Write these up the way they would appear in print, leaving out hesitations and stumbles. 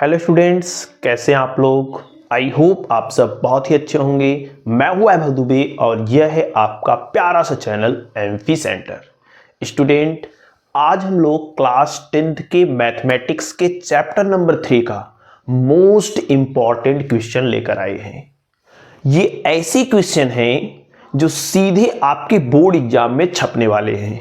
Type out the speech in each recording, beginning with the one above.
Hello students, कैसे हैं आप लोग। आई होप आप सब बहुत ही अच्छे होंगे। मैं हूं वैभव दुबे और यह है आपका प्यारा सा चैनल एमपी सेंटर। स्टूडेंट, आज हम लोग क्लास 10th के मैथमेटिक्स के चैप्टर नंबर 3 का मोस्ट इंपॉर्टेंट क्वेश्चन लेकर आए हैं। ये ऐसे क्वेश्चन हैं जो सीधे आपके बोर्ड एग्जाम में छपने वाले हैं।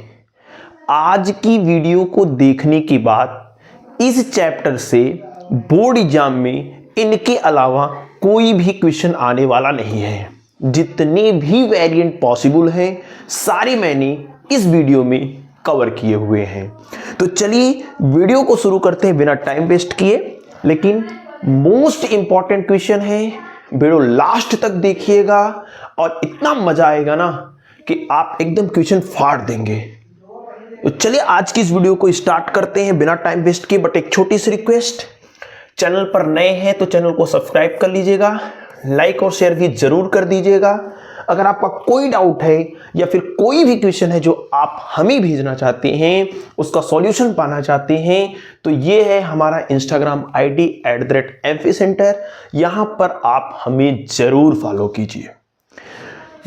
आज की वीडियो को देखने के बाद इस चैप्टर से बोर्ड एग्जाम में इनके अलावा कोई भी क्वेश्चन आने वाला नहीं है। जितने भी वेरिएंट पॉसिबल हैं सारे मैंने इस वीडियो में कवर किए हुए हैं। तो चलिए वीडियो को शुरू करते हैं बिना टाइम वेस्ट किए। लेकिन मोस्ट इंपॉर्टेंट क्वेश्चन है, वीडियो लास्ट तक देखिएगा और इतना मजा आएगा ना कि आप एकदम क्वेश्चन फाड़ देंगे। तो चलिए आज की इस वीडियो को स्टार्ट करते हैं बिना टाइम वेस्ट किए। बट एक छोटी सी रिक्वेस्ट, चैनल पर नए हैं तो चैनल को सब्सक्राइब कर लीजिएगा, लाइक और शेयर भी जरूर कर दीजिएगा। अगर आपका कोई डाउट है या फिर कोई भी क्वेश्चन है जो आप हमें भेजना चाहते हैं, उसका सॉल्यूशन पाना चाहते हैं, तो ये है हमारा इंस्टाग्राम आईडी @mp-center। यहां पर आप हमें जरूर फॉलो कीजिए।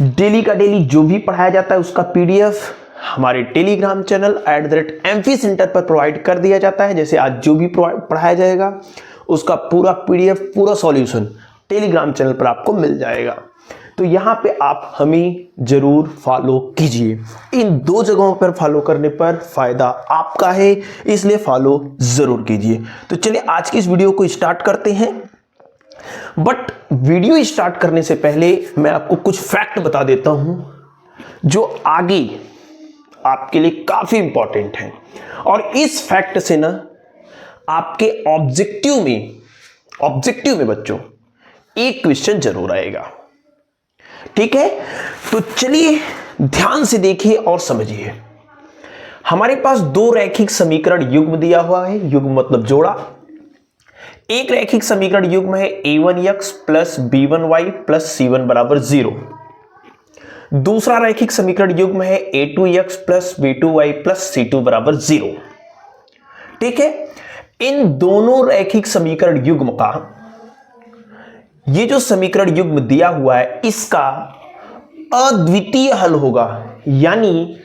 डेली का डेली जो भी पढ़ाया जाता है उसका पीडीएफ हमारे टेलीग्राम चैनल @mp-center पर प्रोवाइड कर दिया जाता है। जैसे आज जो भी पढ़ाया जाएगा उसका पूरा पीडीएफ, पूरा सॉल्यूशन टेलीग्राम चैनल पर आपको मिल जाएगा। तो यहाँ पे आप हमें जरूर फॉलो कीजिए। इन दो जगहों पर फॉलो करने पर फायदा आपका है, इसलिए फॉलो जरूर कीजिए। तो चलिए आज की इस वीडियो को स्टार्ट करते हैं। बट वीडियो स्टार्ट करने से पहले मैं आपको कुछ फैक्ट बता देता हूं जो आगे आपके लिए काफी इंपॉर्टेंट है। और इस फैक्ट से ना आपके ऑब्जेक्टिव में बच्चों एक क्वेश्चन जरूर आएगा। ठीक है, तो चलिए ध्यान से देखिए और समझिए। हमारे पास दो रैखिक समीकरण युग्म दिया हुआ है। युग्म मतलब जोड़ा। एक रैखिक समीकरण युग्म है a1x plus b1y plus c1 बराबर 0। दूसरा रैखिक समीकरण युग्म है a2x plus b2y plus c2 बराबर 0। ठीक है, इन दोनों रैखिक समीकरण युग्म का ये जो समीकरण युग्म दिया हुआ है इसका अद्वितीय हल होगा। यानी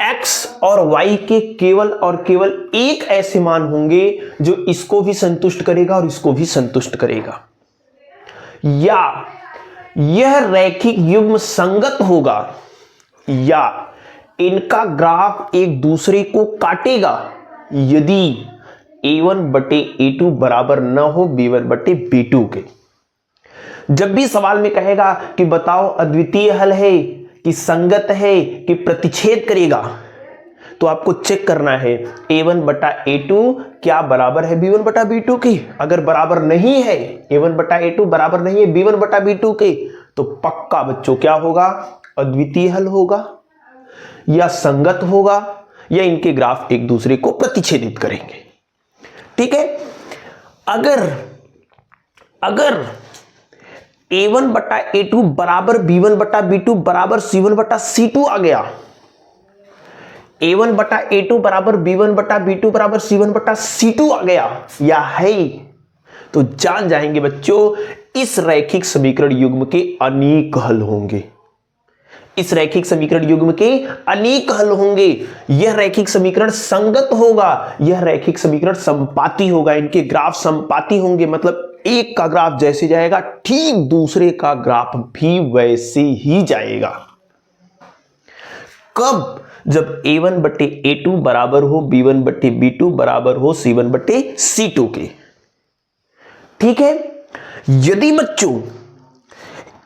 x और y के केवल और केवल एक ऐसे मान होंगे जो इसको भी संतुष्ट करेगा और इसको भी संतुष्ट करेगा। या यह रैखिक युग्म संगत होगा या इनका ग्राफ एक दूसरे को काटेगा यदि a1 बटे a2 बराबर न हो b1 बटे b2 के। जब भी सवाल में कहेगा कि बताओ अद्वितीय हल है कि संगत है कि प्रतिच्छेद करेगा, तो आपको चेक करना है a1 बटा a2 क्या बराबर है b1 बटा b2 की। अगर बराबर नहीं है, a1 बटा a2 बराबर नहीं है b1 बटा b2 के, तो पक्का बच्चों क्या होगा, अद्वितीय हल होगा या संगत होगा या इनके ग्राफ एक दूसरे को प्रतिच्छेदित करेंगे। ठीक है, अगर a1 बटा a2 बराबर b1 बटा b2 बराबर c1 बटा c2 आ गया, a1 बटा a2 बराबर b1 बटा b2 बराबर c1 बटा c2 आ गया या है, तो जान जाएंगे बच्चों इस रैखिक समीकरण युग्म के अनेक हल होंगे। इस रैखिक समीकरण युग्म के अनेक हल होंगे। यह रैखिक समीकरण संगत होगा, यह रैखिक समीकरण संपाती होगा, इनके ग्राफ संपाती होंगे। मतलब एक का ग्राफ जैसे जाएगा ठीक दूसरे का ग्राफ भी वैसे ही जाएगा। कब? जब a1 बटे a2 बराबर हो b1 बटे b2 बराबर हो c1 बटे c2 के। ठीक है, यदि बच्चों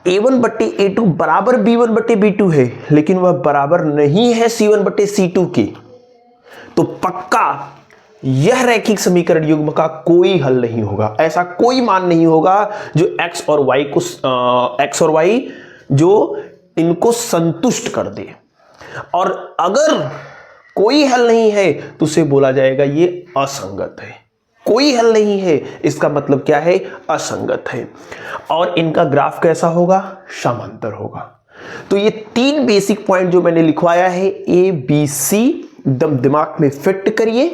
a1 बटे a2 बराबर b1 बटे b2 है लेकिन वह बराबर नहीं है c1 बटे c2 के, तो पक्का यह रैखिक समीकरण युग्म का कोई हल नहीं होगा। ऐसा कोई मान नहीं होगा जो x और y जो इनको संतुष्ट कर दे। और अगर कोई हल नहीं है तो उसे बोला जाएगा ये असंगत है। कोई हल नहीं है इसका मतलब क्या है, असंगत है। और इनका ग्राफ कैसा होगा, समांतर होगा। तो ये तीन बेसिक पॉइंट जो मैंने लिखवाया है A B C एकदम दिमाग में फिट करिए,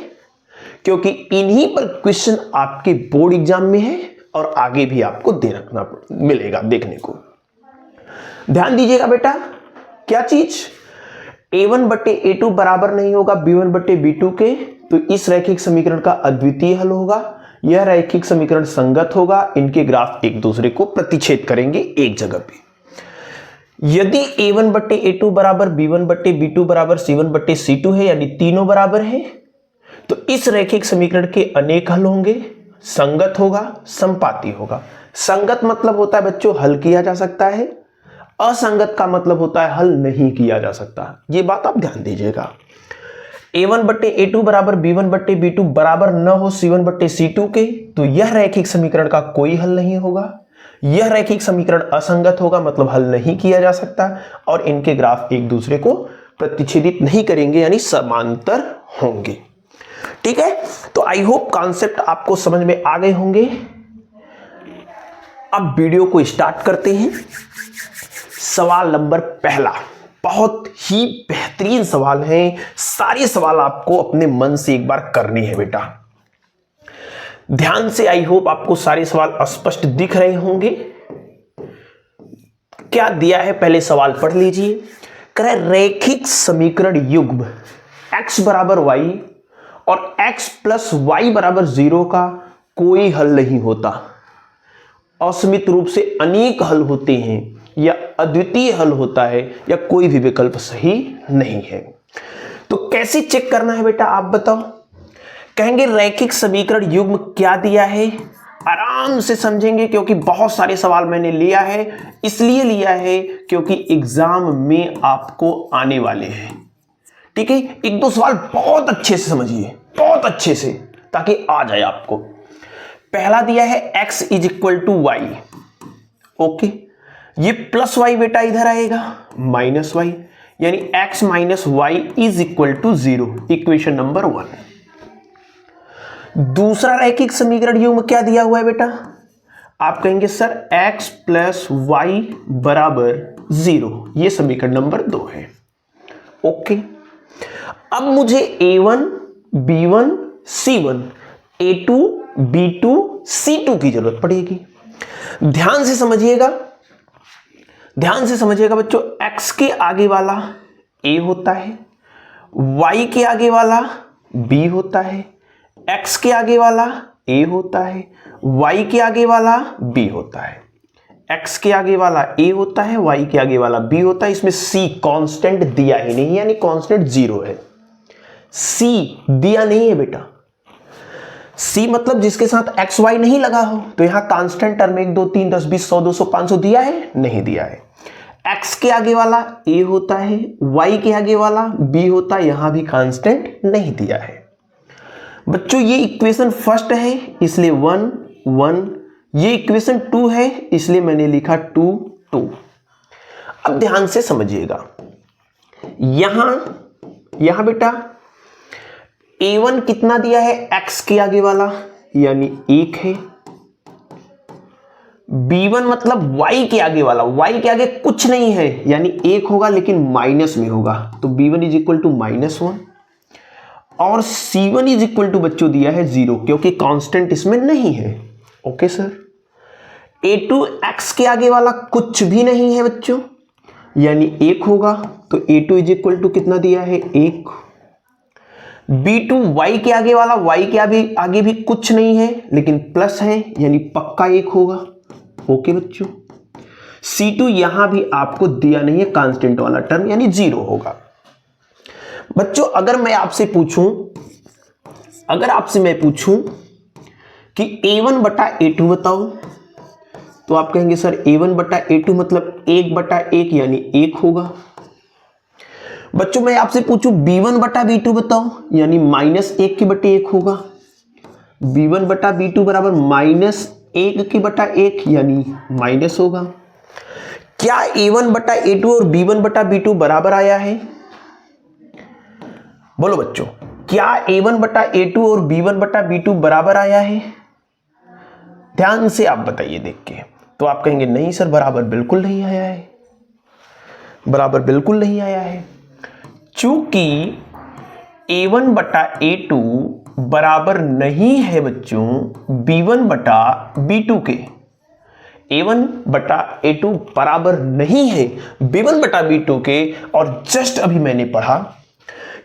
क्योंकि इन्हीं पर क्वेश्चन आपके बोर्ड एग्जाम में है और आगे भी आपको देखना मिलेगा देखने को। ध्यान दीजिएगा बेटा, क्या चीज, a1/a2 बराबर नहीं होगा b1/b2 के, तो इस रैखिक समीकरण का अद्वितीय हल होगा। यह रैखिक समीकरण संगत होगा, इनके ग्राफ एक दूसरे को प्रतिच्छेद करेंगे एक जगह पे। यदि a1/a2 बराबर b1/b2 बराबर c1/c2 है, यानी तीनों बराबर है, तो इस रैखिक समीकरण के अनेक हल होंगे, संगत होगा, संपाती होगा। संगत मतलब होता है बच्चों हल किया जा सकता है, असंगत का मतलब होता है हल नहीं किया जा सकता। ये बात आप ध्यान दीजिएगा। a1/a2 बराबर b1/b2 बराबर न हो c1/c2 के, तो यह रैखिक समीकरण का कोई हल नहीं होगा। यह रैखिक समीकरण असंगत होगा, मतलब हल नहीं किया जा सकता, और इनके ग्राफ एक दूसरे को प्रतिच्छेदित नहीं करेंगे, यानी समांतर होंगे। ठीक है, तो आई होप कॉन्सेप्ट आपको समझ में आ गए होंगे। अब वीडियो को स्टार्ट करते हैं। सवाल नंबर पहला बहुत ही बेहतरीन सवाल है, सारे सवाल आपको अपने मन से एक बार करने हैं बेटा, ध्यान से। आई होप आपको सारे सवाल स्पष्ट दिख रहे होंगे। क्या दिया है पहले सवाल पढ़ लीजिए। कह रहा है रैखिक समीकरण युग्म x बराबर y और x प्लस y बराबर 0 का कोई हल नहीं होता, असीमित रूप से अनेक हल होते हैं, या अद्वितीय हल होता है, या कोई भी विकल्प सही नहीं है। तो कैसे चेक करना है बेटा आप बताओ। कहेंगे रैखिक समीकरण युग्म क्या दिया है, आराम से समझेंगे, क्योंकि बहुत सारे सवाल मैंने लिया है, इसलिए लिया है क्योंकि एग्जाम में आपको आने वाले हैं। ठीक है, एक दो सवाल बहुत अच्छे से समझिए, बहुत अच्छे से, ताकि आ जाए आपको। पहला दिया है x = y, ओके, ये प्लस y बेटा इधर आएगा माइनस y, यानी x minus y = 0, equation number 1। दूसरा रैखिक समीकरण युग्म क्या दिया हुआ है बेटा, आप कहेंगे सर x प्लस y बराबर 0, ये समीकरण नंबर 2 है। ओके, अब मुझे a1 b1 c1 a2 b2 c2 की जरूरत पड़ेगी। ध्यान से समझिएगा, ध्यान से समझिएगा बच्चों, x के आगे वाला a होता है, y के आगे वाला b होता है, x के आगे वाला a होता है, y के आगे वाला b होता है। x के आगे वाला a होता है, y के आगे वाला b होता है। इसमें c कांस्टेंट दिया ही नहीं, यानी कांस्टेंट 0 है। c दिया नहीं है बेटा, c मतलब जिसके साथ एक्स वाई नहीं लगा हो, तो यहां कांस्टेंट टर्म 1 2 3 10 20 100 200 500 दिया है, नहीं दिया है। x के आगे वाला a होता है, y के आगे वाला b होता है, यहां भी कांस्टेंट नहीं दिया है। बच्चों ये इक्वेशन फर्स्ट है, इसलिए 1 1, ये इक्वेशन 2 है, इसलिए मैंने लिखा 2 2। अब ध्यान से समझिएगा, यहां बेटा a1 कितना दिया है, x के आगे वाला यानी 1 है, b1 मतलब y के आगे वाला, y के आगे कुछ नहीं है यानी 1 होगा, लेकिन माइनस में होगा, तो b1 = -1, और c1 बच्चों दिया है 0, क्योंकि कांस्टेंट इसमें नहीं है। ओके सर, a2 x के आगे वाला कुछ भी नहीं है बच्चों, यानी 1 होगा, तो a2 कितना दिया है, 1। b2 y के आगे वाला, y के आगे भी कुछ नहीं है, लेकिन प्लस है, यानी पक्का 1 होगा। ओके बच्चों, c2 यहां भी आपको दिया नहीं है, कांस्टेंट वाला टर्म, यानी 0 होगा। बच्चों अगर मैं आपसे पूछूं कि a1/a2 बताओ, तो आप कहेंगे सर a1/a2 मतलब 1/1 यानी 1 होगा। बच्चों मैं आपसे पूछूं b1/b2 बताओ, यानी -1/1 होगा। b1/b2 बराबर -1/1 यानी माइनस होगा। क्या a1/a2 और b1/b2 बराबर आया है? बोलो बच्चों, क्या a1/a2 और b1/b2 बराबर आया है? ध्यान से आप बताइए देख के। तो आप कहेंगे नहीं सर, बराबर बिल्कुल नहीं आया है, बराबर बिल्कुल नहीं आया है, चूंकि A1 बटा A2 बराबर नहीं है बच्चों B1 बटा B2 के। A1 बटा A2 बराबर नहीं है B1 बटा B2 के। और जस्ट अभी मैंने पढ़ा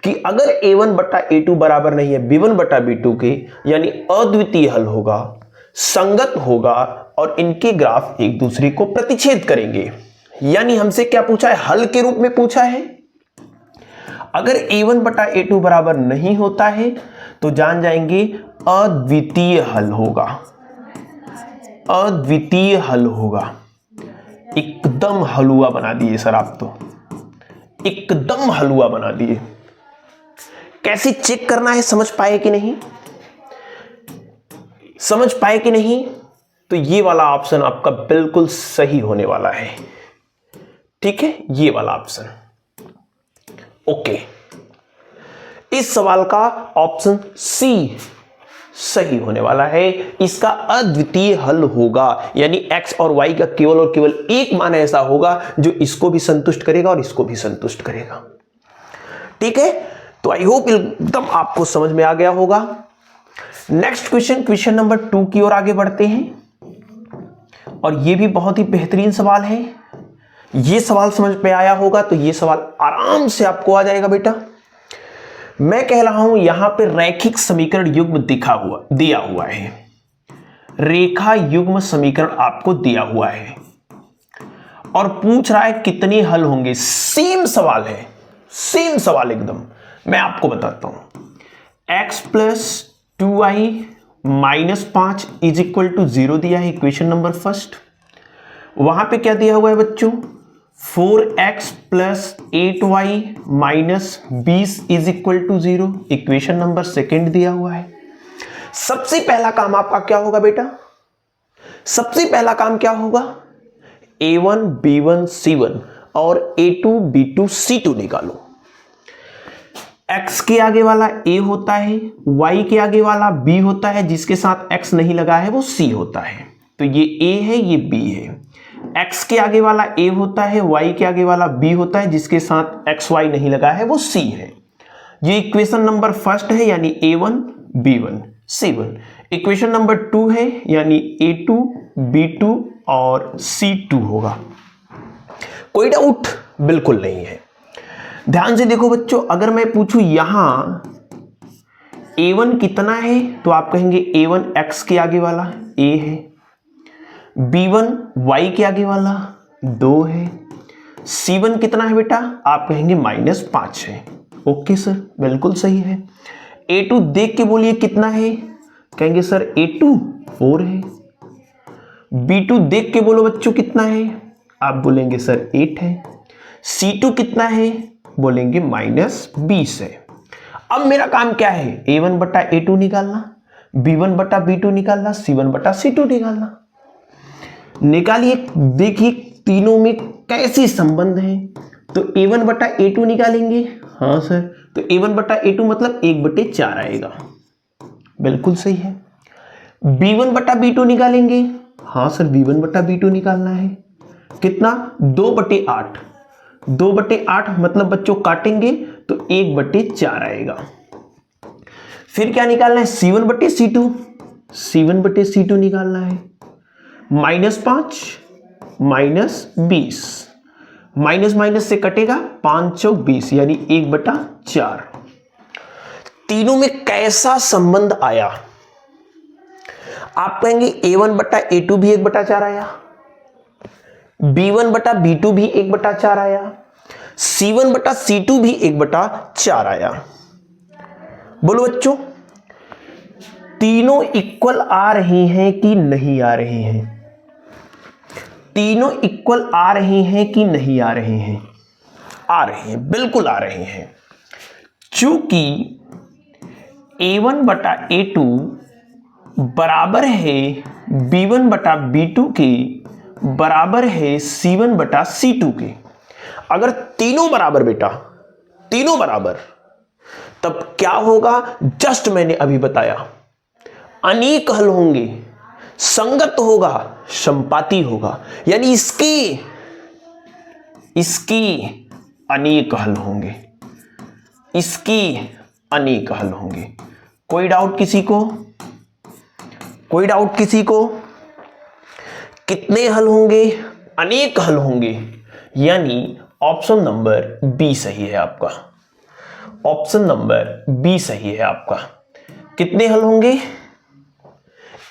कि अगर A1 बटा A2 बराबर नहीं है B1 बटा B2 के, यानी अद्वितीय हल होगा, संगत होगा और इनके ग्राफ एक दूसरे को प्रतिच्छेद करेंगे। यानी हमसे क्या पूछा है? हल के रूप में पूछा है। अगर A1 बटा A2 बराबर नहीं होता है तो जान जाएंगे अद्वितीय हल होगा। अद्वितीय हल होगा। एकदम हलवा बना दिए सर आप तो, एकदम हलवा बना दिए। कैसे चेक करना है समझ पाए कि नहीं? समझ पाए कि नहीं? तो ये वाला ऑप्शन आपका बिल्कुल सही होने वाला है। ठीक है, ये वाला ऑप्शन। ओके, इस सवाल का ऑप्शन सी सही होने वाला है। इसका अद्वितीय हल होगा, यानी x और y का केवल और केवल एक मान ऐसा होगा जो इसको भी संतुष्ट करेगा और इसको भी संतुष्ट करेगा। ठीक है, तो आई होप एकदम आपको समझ में आ गया होगा। नेक्स्ट क्वेश्चन नंबर 2 की ओर आगे बढ़ते हैं। और ये भी बहुत ही बेहतरीन सवाल है। ये सवाल समझ में आया होगा तो ये सवाल आराम से आपको आ जाएगा बेटा। मैं कह रहा हूं यहां पे रैखिक समीकरण युग्म दिया हुआ है। रेखा युग्म समीकरण आपको दिया हुआ है और पूछ रहा है कितने हल होंगे। सेम सवाल है, सेम सवाल एकदम। मैं आपको बताता हूं। x plus 2y minus 5 is equal to 0 दिया है इक्वेशन नंबर फर्स्ट। वहां पे क्या दिया हुआ है बच्चों? 4x plus 8y minus 20 is equal to 0 equation number second दिया हुआ है। सबसे पहला काम आपका क्या होगा बेटा? सबसे पहला काम क्या होगा? a1 b1 c1 और a2 b2 c2 निकालो। x के आगे वाला a होता है, y के आगे वाला b होता है, जिसके साथ x नहीं लगा है वो c होता है। तो ये a है, ये b है। x के आगे वाला a होता है, y के आगे वाला b होता है, जिसके साथ xy नहीं लगा है वो c है। ये इक्वेशन नंबर फर्स्ट है, यानी a1 b1 c1। Equation number 2 है, यानी a2 b2 और c2 होगा। कोई डाउट? बिल्कुल नहीं है। ध्यान से देखो बच्चों, अगर मैं पूछूं यहां a1 कितना है तो आप कहेंगे a1 x के आगे वाला a है, b1 y के आगे वाला 2 है, c1 कितना है बेटा? आप कहेंगे -5 है। ओके सर, बिल्कुल सही है। a2 देख के बोलिए कितना है? कहेंगे सर a2 4 है। b2 देख के बोलो बच्चों कितना है? आप बोलेंगे सर 8 है। c2 कितना है? बोलेंगे -20 है। अब मेरा काम क्या है? a1 बटा a2 निकालना, b1 बटा b2 निकालना, c1 बटा c2 निकालना। निकालिए, देखिए तीनों में कैसी संबंध है। तो a1 बटा a2 निकालेंगे। हाँ सर, तो a1 बटा a2 मतलब 1/4 आएगा। बिल्कुल सही है। b1 बटा b2 निकालेंगे। हाँ सर, b1 बटा b2 निकालना है। कितना? 2/8। 2/8 मतलब बच्चों काटेंगे तो 1/4 आएगा। फिर क्या निकालना है? c1 बटे c2। c1 बटे c2 निकालना है। -5 -20, माइनस माइनस से कटेगा 5 चौक 20, यानी 1/4। तीनों में कैसा संबंध आया? आप कहेंगे a1 बटा a2 भी 1/4 आया, b1 बटा b2 भी 1/4 आया, c1 बटा c2 भी 1/4 आया। बोलो बच्चों, तीनों इक्वल आ रही हैं कि नहीं आ रही हैं? तीनों इक्वल आ रही हैं कि नहीं आ रही हैं? आ रही हैं, बिल्कुल आ रही हैं। चूंकि a1 बटा a2 बराबर है b1 बटा b2 के, बराबर है c1 बटा c2 के। अगर तीनों बराबर बेटा, तीनों बराबर, तब क्या होगा? जस्ट मैंने अभी बताया, अनेक हल होंगे, संगत होगा, संपाती होगा, यानी इसकी अनेक हल होंगे, इसकी अनेक हल होंगे। कोई डाउट किसी को? कोई डाउट किसी को? कितने हल होंगे? अनेक हल होंगे, यानी ऑप्शन नंबर बी सही है आपका। ऑप्शन नंबर बी सही है आपका। कितने हल होंगे?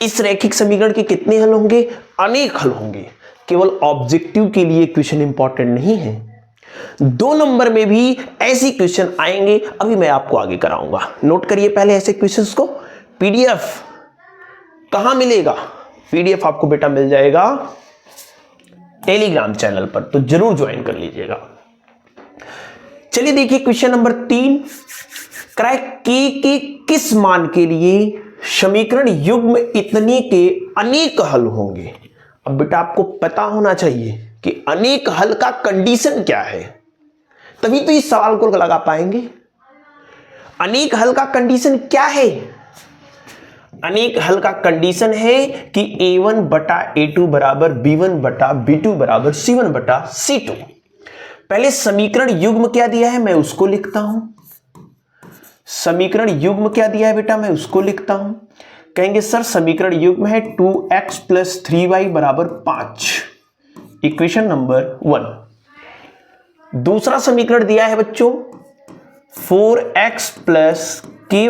इस रैखिक समीकरण के कितने हल होंगे? अनेक हल होंगे। केवल ऑब्जेक्टिव के लिए क्वेश्चन इंपॉर्टेंट नहीं है, 2 नंबर में भी ऐसी क्वेश्चन आएंगे। अभी मैं आपको आगे कराऊंगा। नोट करिए पहले ऐसे क्वेश्चंस को। पीडीएफ कहां मिलेगा? पीडीएफ आपको बेटा मिल जाएगा टेलीग्राम चैनल पर, तो जरूर ज्वाइन कर लीजिएगा। चलिए देखिए क्वेश्चन नंबर 3। के किस मान के लिए समीकरण युग्म इतने के अनेक हल होंगे? अब बेटा आपको पता होना चाहिए कि अनेक हल का कंडीशन क्या है, तभी तो इस सवाल को लगा पाएंगे। अनेक हल का कंडीशन क्या है? अनेक हल का कंडीशन है कि a1 बटा a2 बराबर b1 बटा b2 बराबर c1 बटा c2। पहले समीकरण युग्म क्या दिया है मैं उसको लिखता हूं। समीकरण युग्म क्या दिया है बेटा मैं उसको लिखता हूं। कहेंगे सर समीकरण युग्म है 2x प्लस 3y बराबर 5, इक्वेशन नंबर 1। दूसरा समीकरण दिया है बच्चों 4x plus ky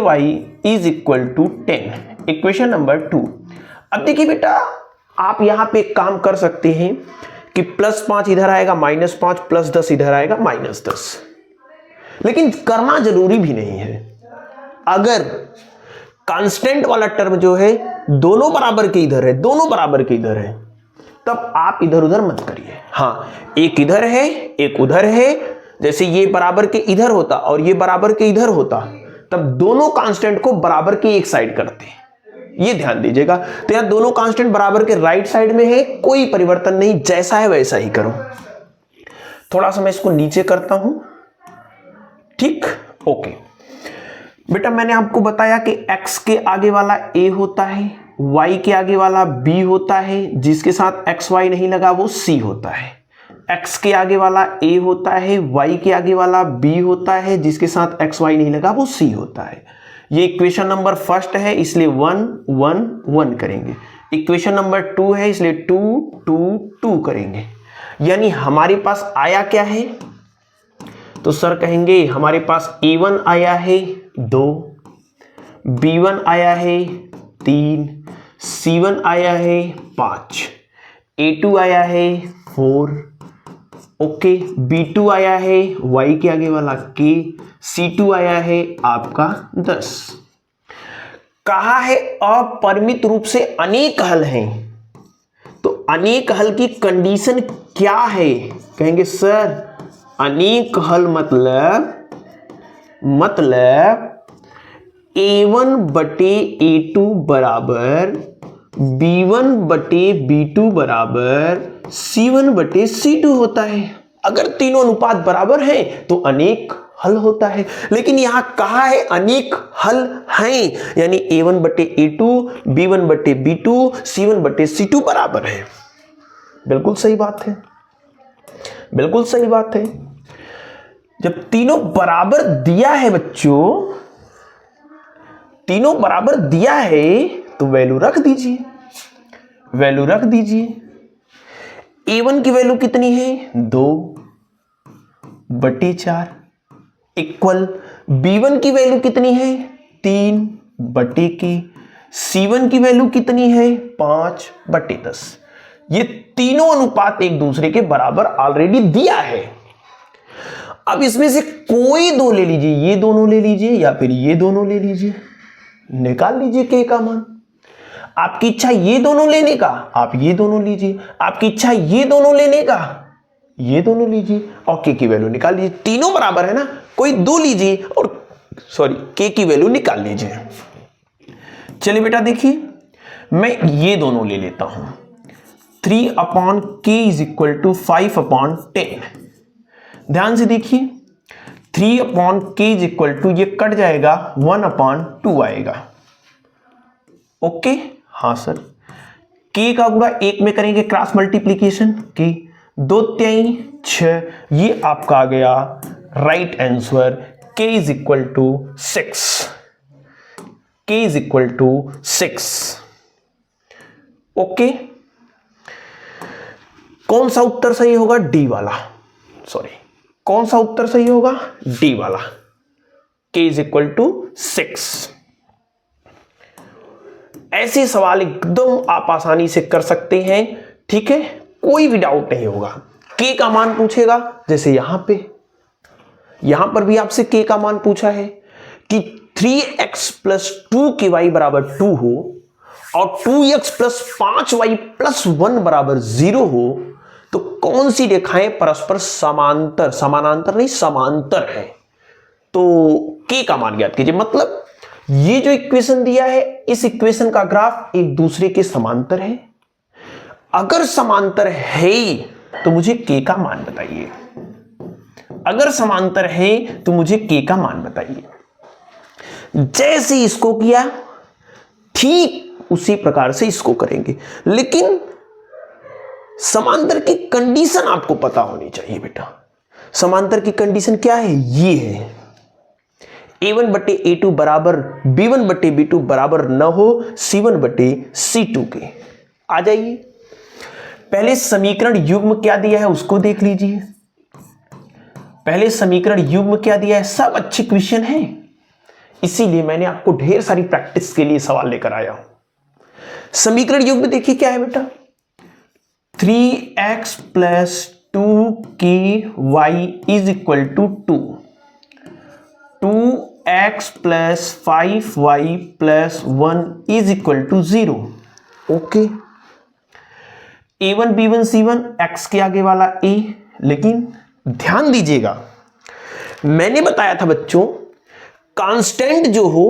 is equal to 10, equation number 2। अब देखिए बेटा आप यहां पे एक काम कर सकते हैं कि +5 इधर आएगा -5, +10 इधर आएगा -10, लेकिन करना जरूरी भी नहीं है। अगर कांस्टेंट वाला टर्म जो है दोनों बराबर के इधर है, दोनों बराबर के इधर है, तब आप इधर उधर मत करिए। हां, एक इधर है एक उधर है, जैसे ये बराबर के इधर होता और ये बराबर के इधर होता, तब दोनों कांस्टेंट को बराबर की एक साइड करते हैं, ये ध्यान दीजिएगा। तो यहां दोनों कांस्टेंट बराबर के राइट साइड में है, कोई परिवर्तन नहीं, जैसा है वैसा ही करो। थोड़ा सा मैं इसको नीचे करता हूं, ठीक, ओके। बेटा मैंने आपको बताया कि x के आगे वाला a होता है, y के आगे वाला b होता है, जिसके साथ xy नहीं लगा वो c होता है। x के आगे वाला a होता है, y के आगे वाला b होता है, जिसके साथ xy नहीं लगा वो c होता है। ये इक्वेशन नंबर फर्स्ट है इसलिए 1 1 1 करेंगे। इक्वेशन नंबर 2 है इसलिए 2 2 2 करेंगे। यानी हमारे पास आया क्या है? तो सर कहेंगे हमारे पास a1 आया है 2, b1 आया है 3, c1 आया है 5, a2 आया है 4, ओके, b2 आया है y के आगे वाला k, c2 आया है आपका 10। कहा है अपरिमित रूप से अनेक हल हैं, तो अनेक हल की कंडीशन क्या है? कहेंगे सर अनेक हल मतलब a1 बटे a2 बराबर b1 बटे b2 बराबर c1 बटे c2 होता है। अगर तीनों अनुपात बराबर हैं तो अनेक हल होता है, लेकिन यहां कहा है अनेक हल हैं, यानी a1 बटे a2, b1 बटे b2, c1 बटे c2 बराबर है। बिल्कुल सही बात है, बिल्कुल सही बात है। जब तीनों बराबर दिया है बच्चों, तीनों बराबर दिया है तो वैल्यू रख दीजिए, वैल्यू रख दीजिए। a1 की वैल्यू कितनी है? 2 बटे 4 इक्वल b1 की वैल्यू कितनी है? 3 बटे के, c1 की वैल्यू कितनी है? 5 बटे 10। ये तीनों अनुपात एक दूसरे के बराबर ऑलरेडी दिया है। अब इसमें से कोई दो ले लीजिए, ये दोनों ले लीजिए या फिर ये दोनों ले लीजिए, निकाल लीजिए के का मान। आपकी इच्छा ये दोनों लेने का, आप ये दोनों लीजिए। आपकी इच्छा ये दोनों लेने का, ये दोनों लीजिए और के की वैल्यू निकाल लीजिए। तीनों बराबर है ना, कोई दो लीजिए और के की वैल्यू निकाल लीजिए। चलिए बेटा देखिए, मैं ये दोनों ले लेता हूं, 3/k इज इक्वल टू 5/10। ध्यान से देखिए, 3/k इज इक्वल टू, ये कट जाएगा 1/2 आएगा। ओके, हाँ सर। k का गुणा 1 में करेंगे क्रॉस मल्टीप्लीकेशन, k 2 3 6, ये आपका आ गया right answer. k is equal to 6, k is equal to 6। Okay, कौन सा उत्तर सही होगा? डी वाला, सॉरी, कौन सा उत्तर सही होगा? डी वाला, k इज इक्वल टू 6। ऐसे सवाल एकदम आप आसानी से कर सकते हैं, ठीक है, कोई भी डाउट नहीं होगा। k का मान पूछेगा, जैसे यहां पर भी आपसे k का मान पूछा है कि 3x प्लस 2ky बराबर 2 हो और 2x प्लस 5y प्लस 1 बराबर 0 हो, तो कौन सी रेखाएं परस्पर समांतर, समानांतर नहीं समांतर है? तो k का मान ज्ञात कीजिए। मतलब ये जो इक्वेशन दिया है, इस इक्वेशन का ग्राफ एक दूसरे के समांतर है। अगर समांतर है तो मुझे k का मान बताइए। अगर समांतर है तो मुझे k का मान बताइए। जैसे इसको किया ठीक उसी प्रकार से इसको करेंगे, लेकिन समांतर की कंडीशन आपको पता होनी चाहिए बेटा। समांतर की कंडीशन क्या है? ये है a1 बटे a2 बराबर b1 बटे b2 बराबर न हो c1 बटे c2 के। आ जाइए, पहले समीकरण युग्म क्या दिया है उसको देख लीजिए। पहले समीकरण युग्म क्या दिया है, सब अच्छे क्वेश्चन हैं, इसीलिए मैंने आपको ढेर सारी प्रैक्टिस के लिए सवाल लेकर आया हूं। समीकरण युग्म देखिए क्या है बेटा, 3x plus 2ky is equal to 2, 2x plus 5y plus 1 is equal to 0। Okay, a1 b1 c1 x के आगे वाला a, लेकिन ध्यान दीजिएगा मैंने बताया था बच्चों, कांस्टेंट जो हो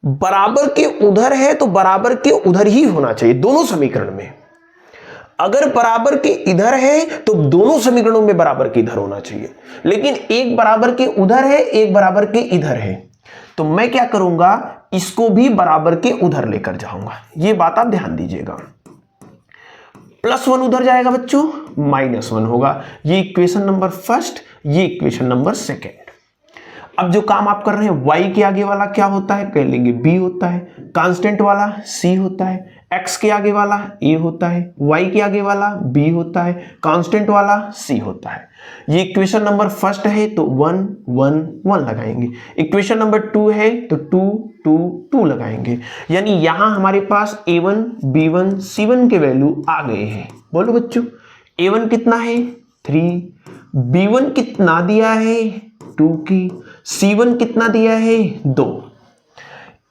बराबर के उधर है तो बराबर के उधर ही होना चाहिए दोनों समीकरण में। अगर बराबर के इधर है तो दोनों समीकरणों में बराबर के इधर होना चाहिए, लेकिन एक बराबर के उधर है, एक बराबर के इधर है, तो मैं क्या करूंगा, इसको भी बराबर के उधर लेकर जाऊंगा। ये बात आप ध्यान दीजिएगा। +1 उधर जाएगा बच्चों, -1 होगा। ये इक्वेशन नंबर फर्स्ट, ये इक्वेशन नंबर सेकेंड। अब जो काम आप कर रहे हैं, y के आगे वाला क्या होता है, कह लेंगे b होता है, कांस्टेंट वाला c होता है, x के आगे वाला a होता है, y के आगे वाला b होता है, कांस्टेंट वाला c होता है। ये इक्वेशन नंबर फर्स्ट है तो 1 1 1 लगाएंगे, इक्वेशन नंबर 2 है तो 2 2 2 लगाएंगे। यानी यहां हमारे पास a1 b1 c1 के वैल्यू आ गए हैं। बोलो बच्चों, a1 कितना है 3, b1 कितना दिया है 2 की, c1 कितना दिया है 2,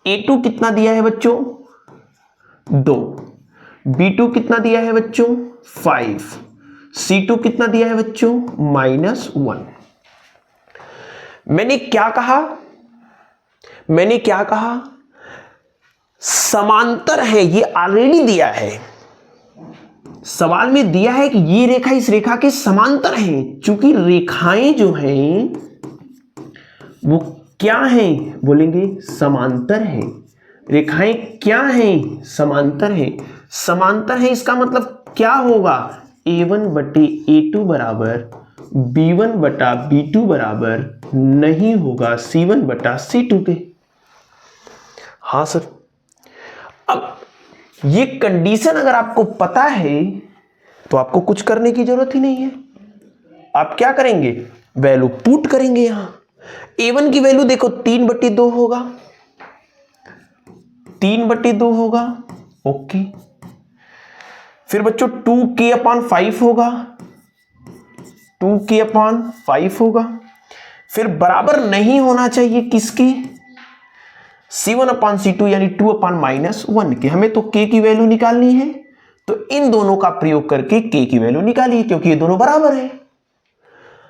a2 कितना दिया है बच्चों 2, b2 कितना दिया है बच्चों 5, c2 कितना दिया है बच्चों -1। मैंने क्या कहा, मैंने क्या कहा, समांतर है, ये ऑलरेडी दिया है, सवाल में दिया है कि ये रेखा इस रेखा के समांतर है। चूंकि रेखाएं जो हैं वो क्या हैं, बोलेंगे समांतर है। रेखाएं क्या हैं, समांतर है। समांतर है इसका मतलब क्या होगा, a1 बटे a2 बराबर b1 बटा b2 बराबर नहीं होगा c1 बटा c2 के। हाँ सर, अब ये कंडीशन अगर आपको पता है तो आपको कुछ करने की जरूरत ही नहीं है। आप क्या करेंगे, वैल्यू पुट करेंगे। यहां a1 की वैल्यू देखो 3/2 होगा, 3/2 होगा। ओके, फिर बच्चों 2k/5 होगा, 2k/5 होगा। फिर बराबर नहीं होना चाहिए किसकी, c1/c2 यानी 2/-1 के। हमें तो k की वैल्यू निकालनी है, तो इन दोनों का प्रयोग करके k की वैल्यू निकालिए, क्योंकि ये दोनों बराबर है।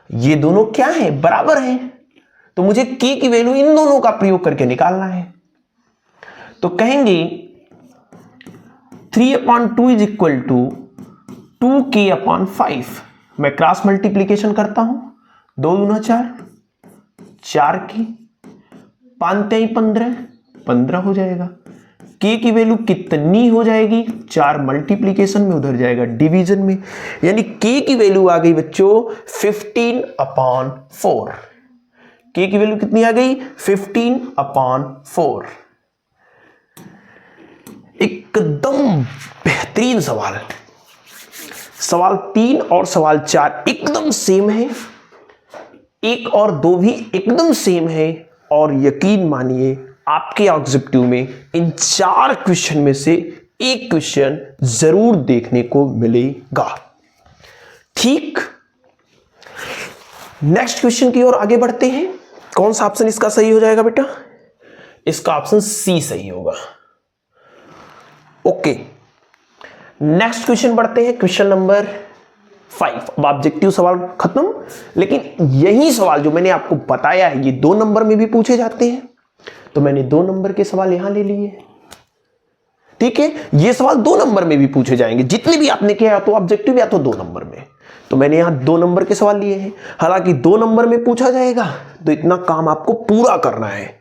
ये दोनों क्या है, बराबर है, तो मुझे k की वैल्यू इन दोनों का प्रयोग करके निकालना है। तो कहेंगे 3/2 इज इक्वल टू 2k/5। मैं क्रॉस मल्टीप्लीकेशन करता हूं, 2 दूना 4, 4 की 5 3 15, 15 हो जाएगा। k की वैल्यू कितनी हो जाएगी, 4 मल्टीप्लीकेशन में, उधर जाएगा डिवीजन में, यानी k की वैल्यू आ गई बच्चों 15/4। k की वैल्यू कितनी आ गई 15/4। एकदम बेहतरीन सवाल। सवाल 3 और सवाल 4 एकदम सेम है, 1 और 2 भी एकदम सेम है, और यकीन मानिए आपके ऑब्जेक्टिव में इन 4 क्वेश्चन में से एक क्वेश्चन जरूर देखने को मिलेगा। ठीक, नेक्स्ट क्वेश्चन की ओर आगे बढ़ते हैं। कौन सा ऑप्शन इसका सही हो जाएगा बेटा? इसका ऑप्शन सी सही होगा। ओके, नेक्स्ट क्वेश्चन बढ़ते हैं, क्वेश्चन नंबर 5। अब ऑब्जेक्टिव सवाल खत्म, लेकिन यही सवाल जो मैंने आपको बताया है ये 2 नंबर में भी पूछे जाते हैं, तो मैंने 2 नंबर के सवाल यहां ले लिए। ठीक है, ये सवाल 2 नंबर में भी पूछे जाएंगे, जितने भी आपने किया, या तो ऑब्जेक्टिव या तो 2 नंबर में, तो मैंने यहां 2 नंबर के सवाल लिए हैं। हालांकि 2 नंबर में पूछा जाएगा तो इतना काम आपको पूरा करना है,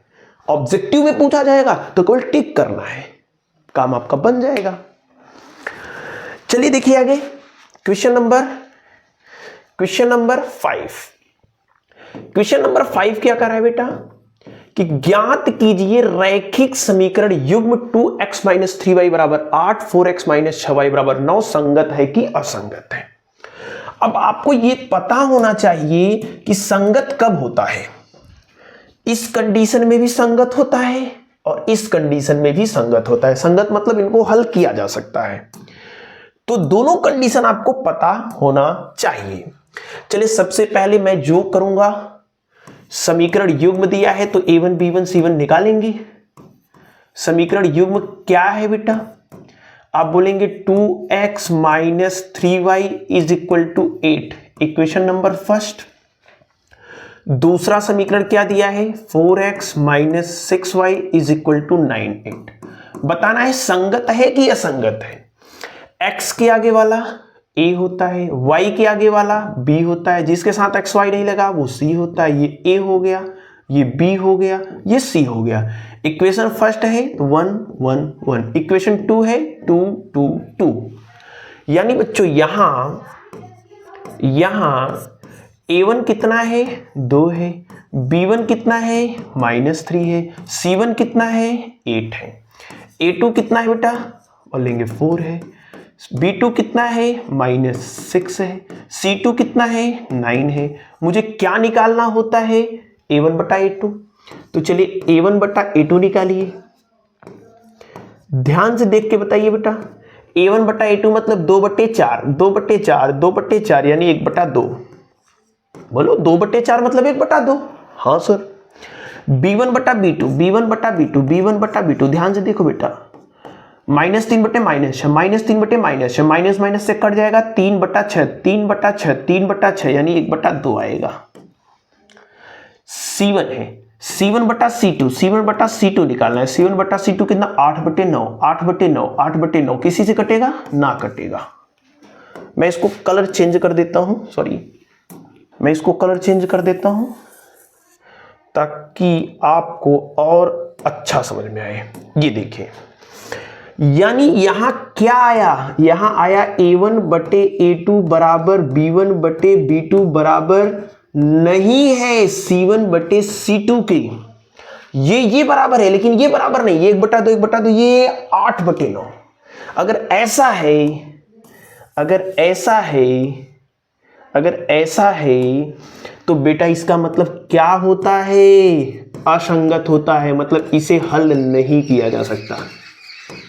ऑब्जेक्टिव में पूछा जाएगा तो केवल टिक करना है, काम आपका बन जाएगा। चलिए देखिए आगे, क्वेश्चन नंबर 5। क्वेश्चन नंबर 5 क्या कर रहा है बेटा कि ज्ञात कीजिए रैखिक समीकरण युग्म 2x - 3y = 8 4x - 6y = 9 संगत है कि असंगत है। अब आपको यह पता होना चाहिए कि संगत कब होता है। इस कंडीशन में भी संगत होता है और इस कंडीशन में भी संगत होता है। संगत मतलब इनको हल किया जा सकता है, तो दोनों कंडीशन आपको पता होना चाहिए। चलिए सबसे पहले मैं जो करूंगा, समीकरण युग्म दिया है तो a1 b1 c1 निकालेंगे। समीकरण युग्म क्या है बेटा? आप बोलेंगे 2x - 3y = 8, equation number first. दूसरा समीकरण क्या दिया है? 4x - 6y = 9 8। बताना है संगत है कि असंगत है। x के आगे वाला a होता है, y के आगे वाला b होता है, जिसके साथ x y नहीं लगा वो c होता है। ये a हो गया, ये b हो गया, ये c हो गया। इक्वेशन फर्स्ट है तो 1 1 1, इक्वेशन 2 है 2 2 2। यानी बच्चों यहां a1 कितना है? 2 है, b1 कितना है? -3 है, c1 कितना है? 8 है, a2 कितना है बेटा? बोलेंगे 4 है, b2 कितना है? -6 है, c2 कितना है? 9 है। मुझे क्या निकालना होता है? a1 बटा a2। तो चलिए a1 बटा a2 निकालिए। ध्यान से देख के बताइए बेटा, a1 बटा a2 मतलब 2/4, 2/4, 2/4 यानी 1/2। बोलो 2/4 मतलब 1/2। हाँ सर। b1 बटा b2, b1 बटा b2, b1 बटा b2। ध्यान से देखो बेटा, -3 बटे -3 बटे -, माइनस माइनस से कट जाएगा, 3/6, 3/6, 3/6 यानी 1/2 आएगा। c1 है, c1 बटा c2, c1 बटा c2 निकालना है। c1 बटा c2 कितना? 8/9, 8/9, 8/9। किसी से कटेगा? ना कटेगा। मैं इसको कलर चेंज कर देता हूं, सॉरी मैं इसको कलर चेंज कर देता हूं ताकि आपको और अच्छा समझ में आए। ये देखिए, यानी यहां क्या आया? यहां आया a1 बटे a2 बराबर b1 बटे b2 बराबर नहीं है c1 बटे c2 के। ये बराबर है, लेकिन ये बराबर नहीं, ये 1/2 1/2, ये 8/9। अगर ऐसा है तो बेटा इसका मतलब क्या होता है? असंगत होता है, मतलब इसे हल नहीं किया जा सकता,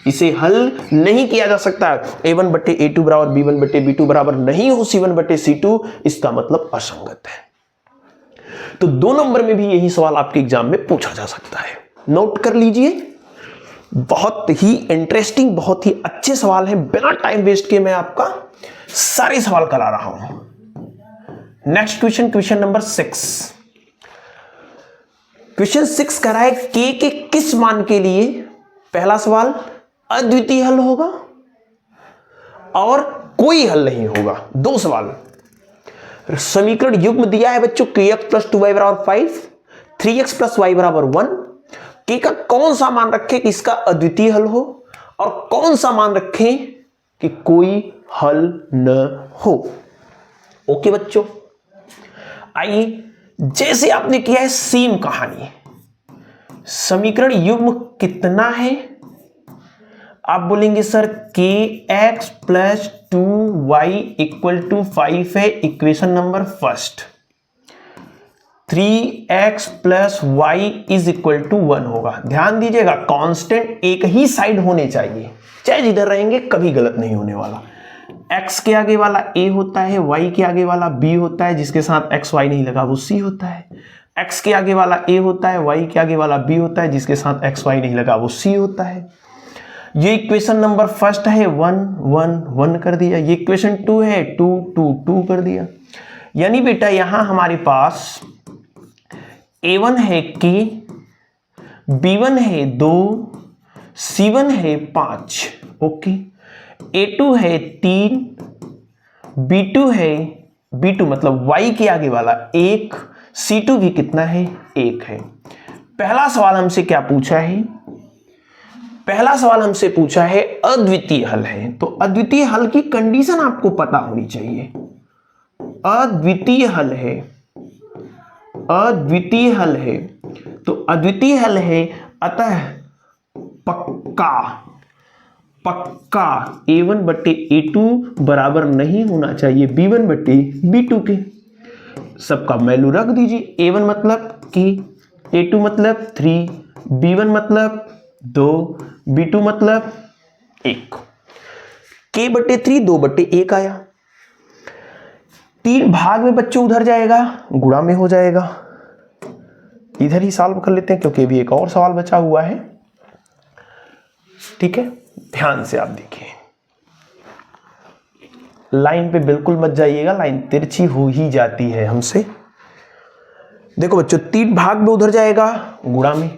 इसे हल नहीं किया जा सकता। a1 बटे a2 बराबर b1 बटे b2 बराबर नहीं हो c1 बटे c2, इसका मतलब असंगत है। तो 2 नंबर में भी यही सवाल आपके एग्जाम में पूछा जा सकता है, नोट कर लीजिए। बहुत ही इंटरेस्टिंग, बहुत ही अच्छे सवाल हैं, बिना टाइम वेस्ट किए मैं आपका सारे सवाल करा रहा हूं। Next question, question number 6। Question 6 कह रहा है k के किस मान के लिए, पहला सवाल, अद्वितीय हल होगा और कोई हल नहीं होगा। 2 सवाल। समीकरण युग्म दिया है बच्चों kx + 2y = 5, 3x + y = 1। k का कौन सा मान रखें कि इसका अद्वितीय हल हो और कौन सा मान रखें कि कोई हल न हो। ओके बच्चों, आइए जैसे आपने किया है सेम कहानी, समीकरण युग्म कितना है? आप बोलेंगे सर के x plus 2y equal to 5 है equation number first, 3x plus y is equal to 1 होगा। ध्यान दीजिएगा कांस्टेंट एक ही साइड होने चाहिए, चाहे जिधर रहेंगे कभी गलत नहीं होने वाला। x के आगे वाला a होता है, y के आगे वाला b होता है, जिसके साथ x y नहीं लगा वो c होता है। x के आगे वाला a होता है, y के आगे वाला b होता है, जिसके साथ x y नहीं लगा वो c होता है। ये इक्वेशन नंबर फर्स्ट है, 1 1 1 कर दिया। ये इक्वेशन 2 है, 2 2 2 कर दिया। यानी बेटा यहां हमारे पास a1 है k, b1 है 2, c1 है 5, ओके। a2 है 3, b2 है b2 मतलब y के आगे वाला 1, c2 भी कितना है 1 है। पहला सवाल हमसे क्या पूछा है? पहला सवाल हमसे पूछा है अद्वितीय हल है, तो अद्वितीय हल की कंडीशन आपको पता होनी चाहिए। अद्वितीय हल है, अद्वितीय हल है, तो अद्वितीय हल है, अतः पक्का पक्का a1 बट्टे a2 बराबर नहीं होना चाहिए b1 बट्टे b2 के। सबका वैल्यू रख दीजिए, a1 मतलब कि, a2 मतलब 3, b1 मतलब 2, b2 मतलब 1। k बट्टे 3 2 बट्टे 1 आया। 3 भाग में बच्चों उधर जाएगा, गुणा में हो जाएगा। इधर ही सॉल्व कर लेते हैं क्योंकि भी एक और सवाल बचा हुआ है, ठीक है। ध्यान से आप देखिए, लाइन पे बिल्कुल मत जाइएगा, लाइन तिरछी हो ही जाती है हमसे। देखो बच्चों 3 भाग में उधर जाएगा, गुणा में,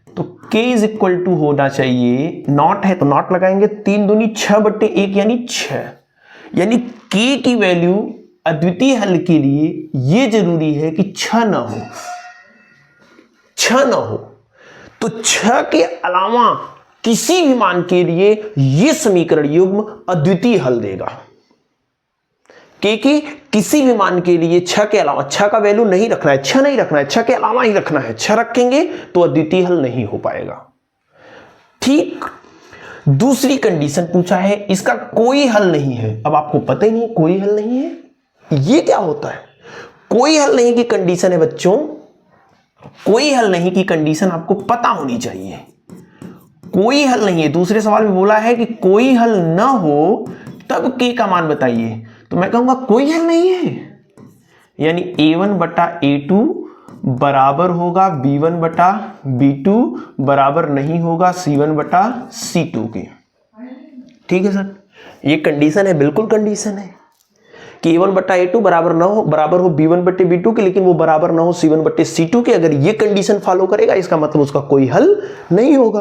तो k इज इक्वल टू होना चाहिए, नॉट है तो नॉट लगाएंगे, 3 दूनी 6 बट्टे 1 यानी 6। यानी k की वैल्यू अद्वितीय हल के लिए यह जरूरी है कि 6 ना हो, 6 ना हो। तो 6 के अलावा किसी भी मान के लिए यह समीकरण युग्म अद्वितीय हल देगा। k के किसी भी मान के लिए 6 के अलावा, 6 का वैल्यू नहीं रखना है, 6 नहीं रखना है, 6 के अलावा ही रखना है। 6 रखेंगे तो अद्वितीय हल नहीं हो पाएगा, ठीक। दूसरी कंडीशन पूछा है, इसका कोई हल नहीं है। अब आपको पता ही नहीं कोई हल नहीं है, ये क्या होता है? कोई हल नहीं की कंडीशन है बच्चों, कोई हल नहीं की कंडीशन आपको पता होनी चाहिए। कोई हल नहीं है, दूसरे सवाल में बोला है कि कोई हल ना हो तब k का मान बताइए, तो मैं कहूंगा कोई हल नहीं है, यानी a1 बटा a2 बराबर होगा b1 बटा b2 बराबर नहीं होगा c1 बटा c2 के, ठीक है सर। ये कंडीशन है, बिल्कुल कंडीशन है कि a1 बटा a2 बराबर हो b1 बटे b2 के, लेकिन वो बराबर ना हो c1 बटे c2 के। अगर ये कंडीशन फॉलो करेगा इसका मतलब उसका कोई हल नहीं होगा।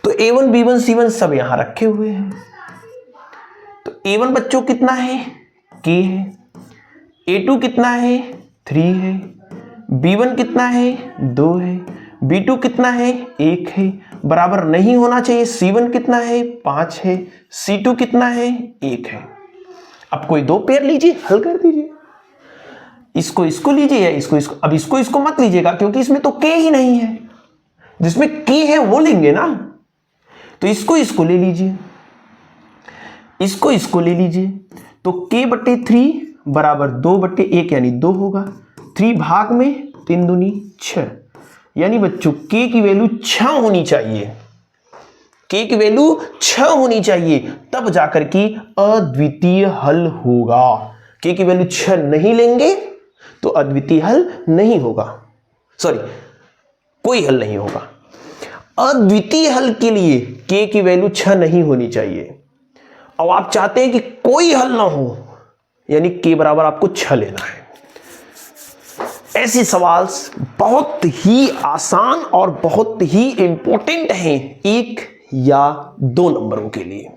तो a1 b1 c1 सब यहां रखे हुए हैं। तो a1 बच्चों कितना है, k है, a2 कितना है, 3 है, b1 कितना है, 2 है, b2 कितना है, 1 है, बराबर नहीं होना चाहिए। c1 कितना है, 5 है, c2 कितना है, 1 है। अब कोई दो पेयर लीजिए, हल कर दीजिए। इसको इसको लीजिए या इसको इसको। अब इसको इसको मत लीजिएगा क्योंकि इसमें तो k ही नहीं है, जिसमें k है वो लेंगे ना। तो इसको इसको ले लीजिए, इसको इसको ले लीजिए, तो k बट्टे 3 बराबर 2 बट्टे 1 यानी 2 होगा। 3 भाग में 3 दूनी 6, यानी बच्चों k की वैल्यू 6 होनी चाहिए, k की वैल्यू 6 होनी चाहिए, तब जाकर के अद्वितीय हल होगा। k की वैल्यू 6 नहीं लेंगे तो अद्वितीय हल नहीं होगा, सॉरी कोई हल नहीं होगा। अद्वितीय हल के लिए k की वैल्यू 6 नहीं होनी चाहिए। अब आप चाहते हैं कि कोई हल ना हो, यानी k बराबर आपको 6 लेना है। ऐसे सवाल बहुत ही आसान और बहुत ही इंपॉर्टेंट हैं 1 या 2 नंबरों के लिए।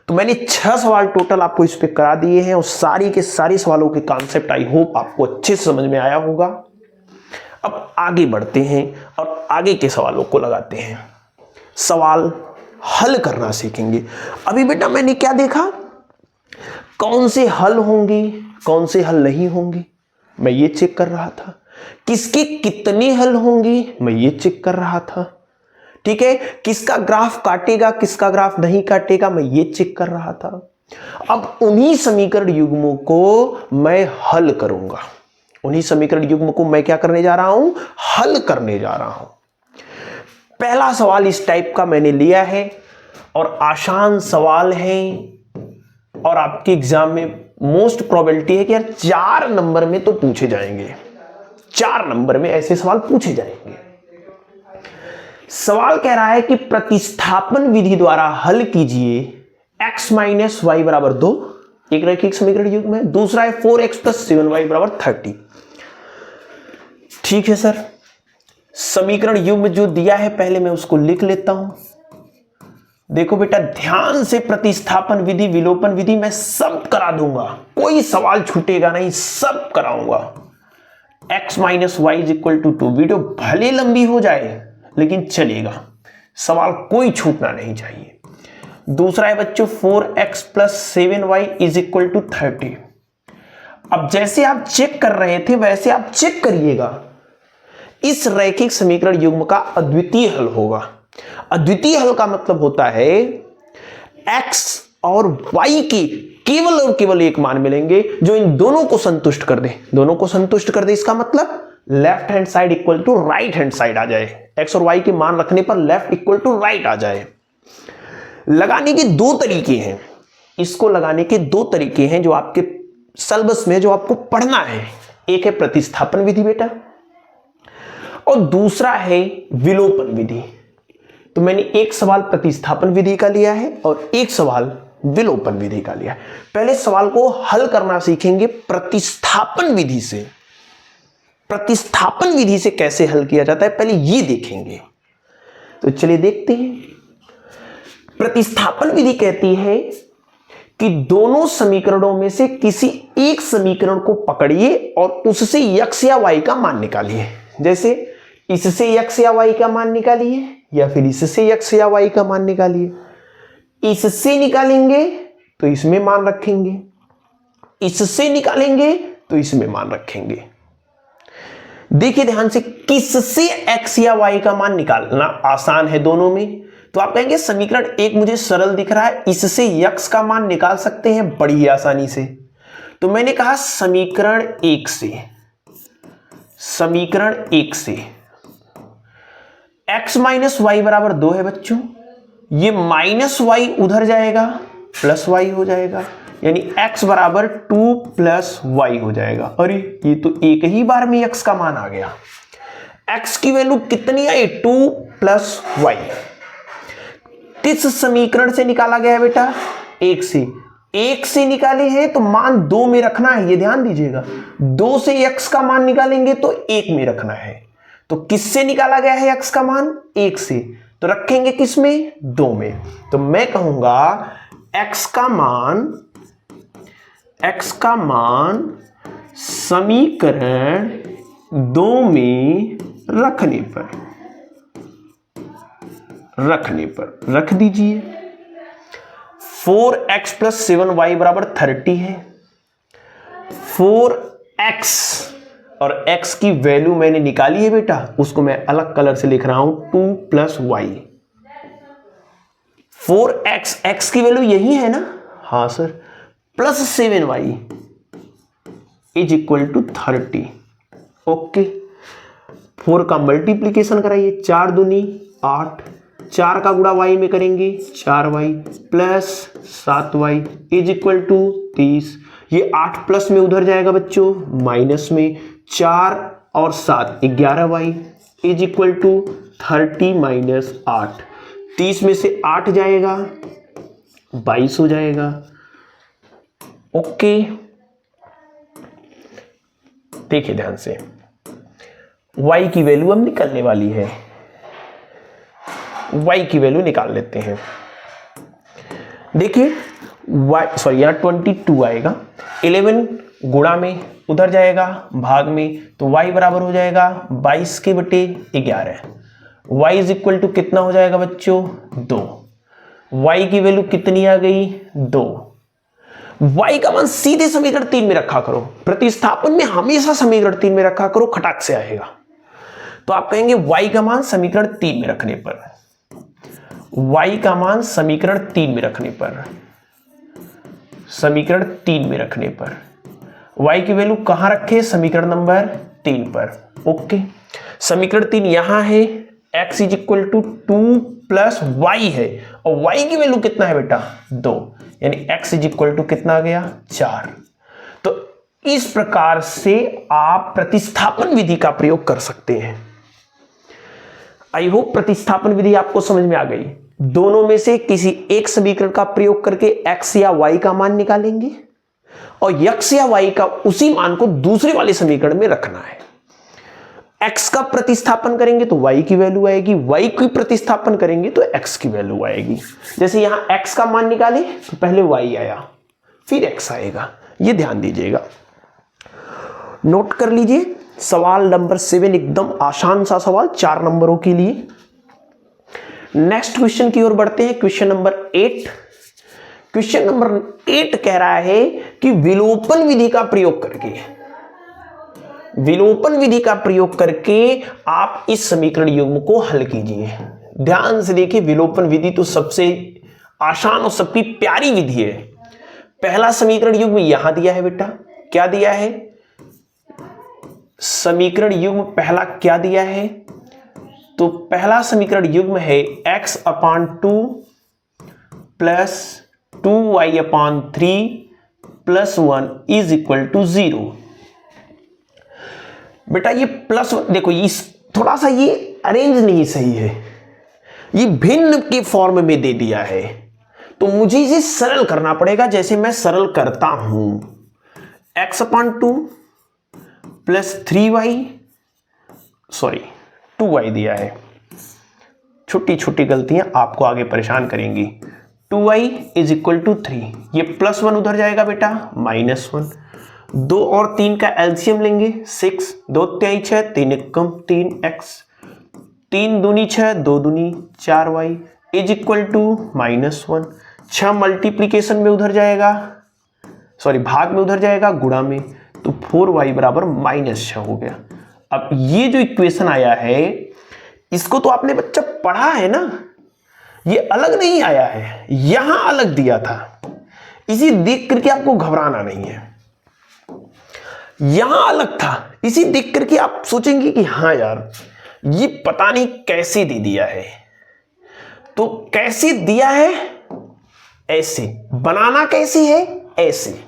तो मैंने 6 सवाल टोटल आपको इस पे करा दिए हैं और सारी के सारी सवालों के कॉन्सेप्ट आई होप आपको अच्छे से समझ में आया होगा। अब आगे बढ़ते हैं और आगे के सवालों को लगाते हैं, सवाल हल करना सीखेंगे। अभी बेटा मैंने क्या देखा, कौन से हल होंगे कौन से हल नहीं होंगे। मैं ये चेक कर रहा था। किसके कितने हल होंगे, मैं ये चेक कर रहा था। ठीक है, किसका ग्राफ काटेगा किसका ग्राफ नहीं काटेगा, मैं ये चेक कर रहा था। अब उन्हीं समीकरण युग्मों को मैं हल करूंगा। उन्हीं समीकरण युग्म को मैं क्या करने जा रहा हूं, हल करने जा रहा हूं। पहला सवाल इस टाइप का मैंने लिया है और आसान सवाल है और आपके एग्जाम में मोस्ट प्रोबेबिलिटी है कि यार 4 नंबर में तो पूछे जाएंगे, 4 नंबर में ऐसे सवाल पूछे जाएंगे। सवाल कह रहा है कि प्रतिस्थापन विधि द्वारा हल कीजिए x माइनस वाई बराबर 2, एक रैखिक समीकरण युग्म है। दूसरा है 4x प्लस 7y बराबर 30। ठीक है सर, समीकरण युग्म जो दिया है पहले मैं उसको लिख लेता हूं। देखो बेटा ध्यान से, प्रतिस्थापन विधि विलोपन विधि मैं सब करा दूंगा, कोई सवाल छूटेगा नहीं, सब कराऊंगा। x minus y is equal to 2, video भले लंबी हो जाए लेकिन चलेगा, सवाल कोई छूटना नहीं चाहिए। दूसरा है बच्चों 4x plus 7y is equal to 30। अब जैसे आप चेक कर रहे थे वैसे आप चेक करिएगा, इस रैखिक समीकरण युग्म का अद्वितीय हल होगा। अद्वितीय हल का मतलब होता है x और y के केवल और केवल एक मान मिलेंगे जो इन दोनों को संतुष्ट कर दे। दोनों को संतुष्ट कर दे इसका मतलब left hand side equal to right hand side आ जाए, x और y के मान रखने पर लेफ्ट इक्वल टू राइट आ जाए। लगाने के 2 तरीके हैं, इसको लगाने के 2 तरीके हैं जो आपके सिलेबस में जो आपको पढ़ना है। एक है प्रतिस्थापन विधि बेटा और दूसरा है विलोपन विधि। तो मैंने एक सवाल प्रतिस्थापन विधि का लिया है और एक सवाल विलोपन विधि का लिया है। पहले सवाल को हल करना सीखेंगे प्रतिस्थापन विधि से। प्रतिस्थापन विधि से कैसे हल किया जाता है पहले ये देखेंगे। तो चलिए देखते हैं। प्रतिस्थापन विधि कहती है कि दोनों समीकरणों में से किसी एक समीकरण को पकड़िए और उससे x या y का मान निकालिए। जैसे इससे x या y का मान निकालिए या फिर इससे x या y का मान निकालिए। इससे निकालेंगे तो इसमें मान रखेंगे, इससे निकालेंगे तो इसमें मान रखेंगे। देखिए ध्यान से, किससे x या y का मान निकालना आसान है दोनों में। तो आप कहेंगे समीकरण 1 मुझे सरल दिख रहा है, इससे x का मान निकाल सकते हैं बड़ी ही आसानी से। तो मैंने कहा समीकरण 1 से, समीकरण 1 से x माइनस वाई बराबर 2 है बच्चों। ये माइनस वाई उधर जाएगा प्लस वाई हो जाएगा, यानी x बराबर 2 प्लस वाई हो जाएगा। अरे ये तो एक ही बार में x का मान आ गया। x की वैल्यू कितनी आई, 2 प्लस वाई। किस समीकरण से निकाला गया है बेटा, 1 से। 1 से निकाले हैं तो मान 2 में रखना है, ये ध्यान दीजिएगा। 2 से x का मान निकालेंगे तो 1 में रखना है। तो किससे निकाला गया है x का मान, 1 से, तो रखेंगे किस में, 2 में। तो मैं कहूंगा x का मान समीकरण 2 में रखने पर रख दीजिए। 4x प्लस 7y बराबर 30 है। 4x और x की वैल्यू मैंने निकाली है बेटा, उसको मैं अलग कलर से लिख रहा हूं, 2 प्लस वाई। 4x, x की वैल्यू यही है ना, हाँ सर, plus 7y is equal to 30। Okay, 4 का मल्टीप्लीकेशन कराइए, 4 दूनी 8, 4 का गुणा y में करेंगे 4y plus 7y is equal to 30। ये 8 प्लस में उधर जाएगा बच्चों, माइनस में 4 और 7 11y is equal to 30 minus 8। 30 में से 8 जाएगा 22 हो जाएगा। ओके, देखिए ध्यान से, y की वैल्यू अब निकलने वाली है। y की वैल्यू निकाल लेते हैं। देखिए यहाँ 22 आएगा, 11 गुणा में उधर जाएगा भाग में, तो y बराबर हो जाएगा 22 के बटे 11। y इज इक्वल टू कितना हो जाएगा बच्चों, 2। y की वैल्यू कितनी आ गई, 2। y का मान सीधे समीकरण 3 में रखा करो, प्रतिस्थापन में हमेशा समीकरण 3 में रखा करो, खटाक से आएगा। तो आप कहेंगे y का मान समीकरण 3 में रखने पर, y का मान समीकरण 3 में रखने पर, समीकरण 3 में रखने पर y की वैल्यू कहां रखे? समीकरण नंबर 3 पर। ओके, समीकरण 3 यहां है, x is equal to 2 plus y है, और y की वैल्यू कितना है बेटा? 2, यानी x इज इक्वल टू कितना आ गया? 4। तो इस प्रकार से आप प्रतिस्थापन विधि का प्रयोग कर सकते हैं। आई होप प्रतिस्थापन विधि आपको समझ में आ गई। दोनों में से किसी एक समीकरण का प्रयोग करके x या y का मान निकालेंगे और x या y का उसी मान को दूसरे वाले समीकरण में रखना है। x का प्रतिस्थापन करेंगे तो y की वैल्यू आएगी, y की प्रतिस्थापन करेंगे तो x की वैल्यू आएगी। जैसे यहां x का मान निकाले तो पहले y आया, फिर x आएगा, ये ध्यान दीजिएगा। नोट कर लीजिए, सवाल नंबर 7 एकदम आसान सा सवाल, 4 नंबरों के लिए। नेक्स्ट क्वेश्चन की ओर बढ़ते हैं, क्वेश्चन नंबर 8। क्वेश्चन नंबर 8 कह रहा है कि विलोपन विधि का प्रयोग करके, विलोपन विधि का प्रयोग करके आप इस समीकरण युग्म को हल कीजिए। ध्यान से देखिए, विलोपन विधि तो सबसे आसान और सबकी प्यारी विधि है। पहला समीकरण युग्म यहां दिया है बेटा, क्या दिया है? समीकरण युग्म पहला क्या दिया है? तो पहला समीकरण युग्म है x/2 plus 2y/3 plus 1 is equal to 0। बेटा ये प्लस, देखो इस थोड़ा सा ये अरेंज नहीं सही है, ये भिन्न के फॉर्म में दे दिया है, तो मुझे इसे सरल करना पड़ेगा। जैसे मैं सरल करता हूं, x/2 प्लस 2y दिया है। छोटी छोटी गलतियां आपको आगे परेशान करेंगी। 2y इज इक्वल टू 3, ये प्लस 1 उधर जाएगा बेटा, -1। 2 और 3 का एलसीएम लेंगे, 6, 2 3 6, 3 कम 3x, 3 दूनी 6, 2 दूनी 4y is equal to -1। 6 multiplication में उधर जाएगा, भाग में उधर जाएगा, गुणा में, तो 4y बराबर -6 हो गया। अब ये जो इक्वेशन आया है, इसको तो आपने बच्चा पढ़ा है ना, ये अलग नहीं आया है, यहां अलग दिया था। इसी देख करके आपको घबराना नहीं है, यहां अलग था, इसी देख करके आप सोचेंगे कि हाँ यार ये पता नहीं कैसे दे दिया है। तो कैसे दिया है? ऐसे। बनाना कैसे है? ऐसे।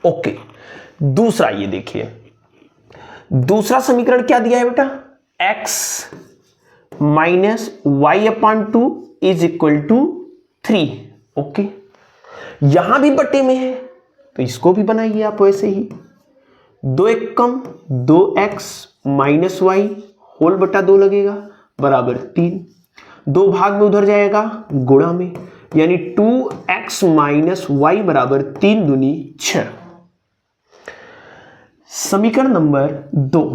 ओके, दूसरा ये देखिए, दूसरा समीकरण क्या दिया है बेटा? x minus y/2 is equal to 3। Okay, यहां भी बटे में है तो इसको भी बनाइए आप वैसे ही। 2 एक कम 2x माइनस वाई होल बटा 2 लगेगा बराबर 3। 2 भाग में उधर जाएगा, गुणा में, यानी 2x माइनस वाई बराबर 3 दूनी 6। समीकरण नंबर 2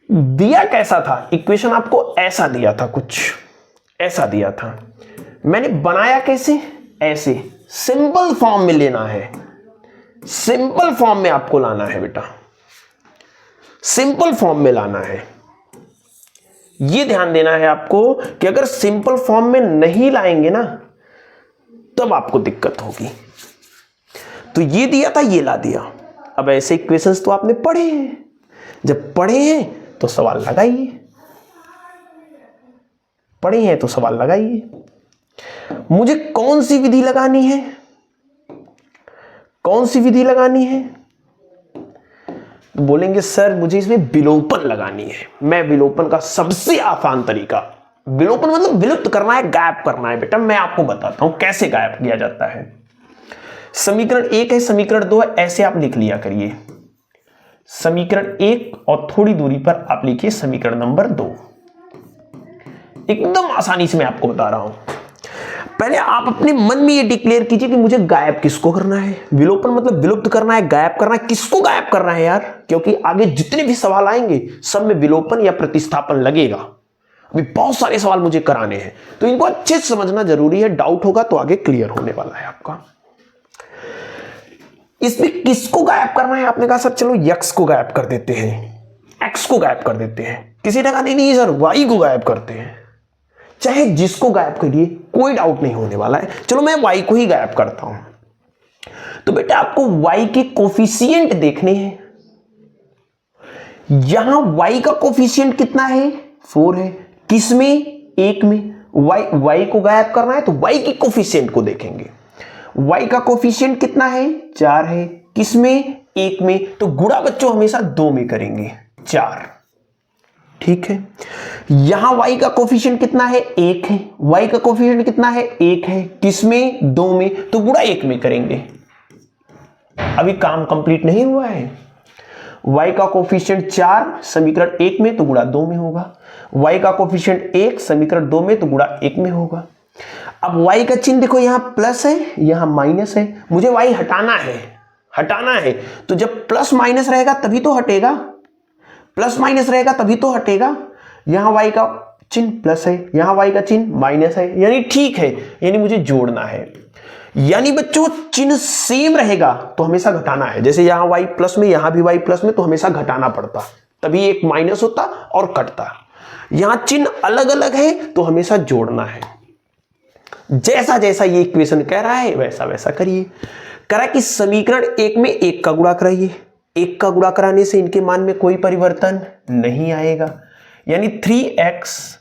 दिया कैसा था? इक्वेशन आपको ऐसा दिया था, कुछ ऐसा दिया था। मैंने बनाया कैसे? ऐसे। सिंपल फॉर्म में लेना है, सिंपल फॉर्म में आपको लाना है बेटा, सिंपल फॉर्म में लाना है। यह ध्यान देना है आपको कि अगर सिंपल फॉर्म में नहीं लाएंगे ना तब आपको दिक्कत होगी। तो ये दिया था, ये ला दिया। अब ऐसे इक्वेशंस तो आपने पढ़े हैं, जब पढ़े हैं तो सवाल लगाइए, पढ़े हैं तो सवाल लगाइए। मुझे कौन सी विधि लगानी है? कौन सी विधि लगानी है? तो बोलेंगे सर मुझे इसमें विलोपन लगानी है। मैं विलोपन का सबसे आसान तरीका, विलोपन मतलब विलुप्त करना है, गायब करना है बेटा। मैं आपको बताता हूं कैसे गायब किया जाता है। समीकरण 1 है, समीकरण 2 है, ऐसे आप लिख लिया करिए। समीकरण 1 और थोड़ी दूरी पर आप लिखिए समीकरण नंबर 2। एकदम आसानी से मैं आपको बता रहा हूं। पहले आप अपने मन में ये डिक्लेयर कीजिए कि मुझे गायब किसको करना है। विलोपन मतलब विलुप्त करना है, गायब करना है। किसको गायब करना है यार? क्योंकि आगे जितने भी सवाल आएंगे सब में विलोपन या प्रतिस्थापन लगेगा। अभी बहुत सारे सवाल मुझे कराने हैं, तो इनको अच्छे से समझना जरूरी है। डाउट होगा तो आगे क्लियर होने वाला है आपका। इसमें किसको गायब करना है? आपने कहा सर चलो यक्स को गायब कर देते हैं, एक्स को गायब कर देते हैं। किसी ने कहा नहीं सर वाई को गायब करते हैं। चाहे जिसको गायब करिए, कोई डाउट नहीं होने वाला है। चलो मैं वाई को ही गायब करता हूं। तो बेटा आपको वाई के कोफिशिएंट देखने हैं। यहां वाई का कोफिशिएंट कितना है? 4 है। किसमें? एक में। वाई को गायब करना है तो वाई के कोफिशिएंट को देखेंगे। y का कोफिशिएंट कितना है? 4 है। किसमें? एक में। तो गुणा बच्चों हमेशा 2 में करेंगे, 4। ठीक है। यहां y का कोफिशिएंट कितना है? 1 है। y का कोफिशिएंट कितना है? 1 है। किसमें? 2 में। तो गुणा 1 में करेंगे। अभी काम कंप्लीट नहीं हुआ है। y का कोफिशिएंट 4 समीकरण 1 में, तो गुणा 2 में होगा। y का कोफिशिएंट 1 समीकरण 2 में, तो गुणा 1 में होगा। अब y का चिन्ह देखो, यहां प्लस है, यहां माइनस है। मुझे y हटाना है, तो जब प्लस माइनस रहेगा तभी तो हटेगा। प्लस माइनस रहेगा तभी तो हटेगा। यहां y का चिन्ह प्लस है, यहां y का चिन्ह माइनस है, यानी ठीक है, यानी मुझे जोड़ना है। यानी बच्चों चिन्ह सेम रहेगा तो हमेशा घटाना है। जैसे यहां y प्लस में, यहां भी y प्लस में, तो हमेशा घटाना पड़ता, तभी एक माइनस होता और कटता। यहां चिन्ह अलग अलग है तो हमेशा जोड़ना है। जैसा जैसा ये इक्वेशन कह रहा है वैसा वैसा करिए। करा कि समीकरण 1 में 1 का गुणा कराइए। 1 का गुणा कराने से इनके मान में कोई परिवर्तन नहीं आएगा, यानी 3x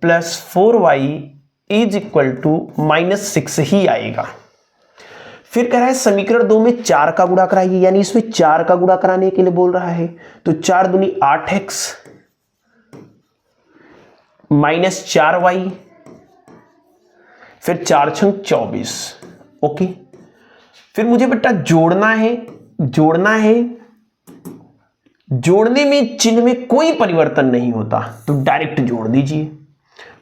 plus 4y is equal to -6 ही आएगा। फिर कह रहा है समीकरण 2 में 4 का गुणा कराइए, यानी इसमें 4 का गुणा कराने के लिए बोल रहा है। तो 4 दूनी 8x माइनस 4y, फिर 4 छंग 24। ओके। फिर मुझे बेटा जोड़ना है। जोड़ने में चिन्ह में कोई परिवर्तन नहीं होता तो डायरेक्ट जोड़ दीजिए।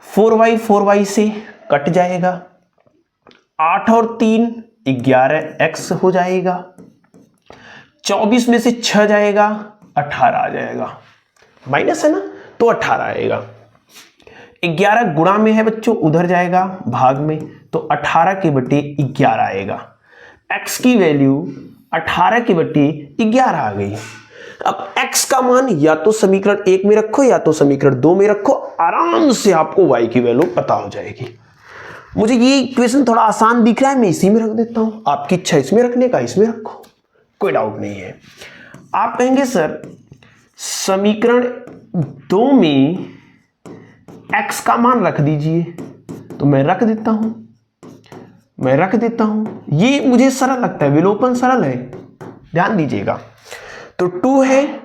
4y से कट जाएगा। 8 और 3 11x हो जाएगा। 24 में से 6 जाएगा, 18 आ जाएगा। माइनस है ना, तो 18 आएगा। 11 गुणा में है बच्चों, उधर जाएगा भाग में, तो 18 के बटे 11 आएगा। x की वैल्यू 18 के बटे 11 आ गई। अब x का मान या तो समीकरण 1 में रखो या तो समीकरण 2 में रखो, आराम से आपको y की वैल्यू पता हो जाएगी। मुझे ये इक्वेशन थोड़ा आसान दिख रहा है, मैं इसी में रख देता हूं। आपकी इच्छा इसमें रखने का, इसमें रखो, कोई डाउट नहीं है। आप कहेंगे सर समीकरण 2 में x का मान रख दीजिए, तो मैं रख देता हूं। ये मुझे सरल लगता है, विलोपन सरल है, ध्यान दीजिएगा। तो 2 है,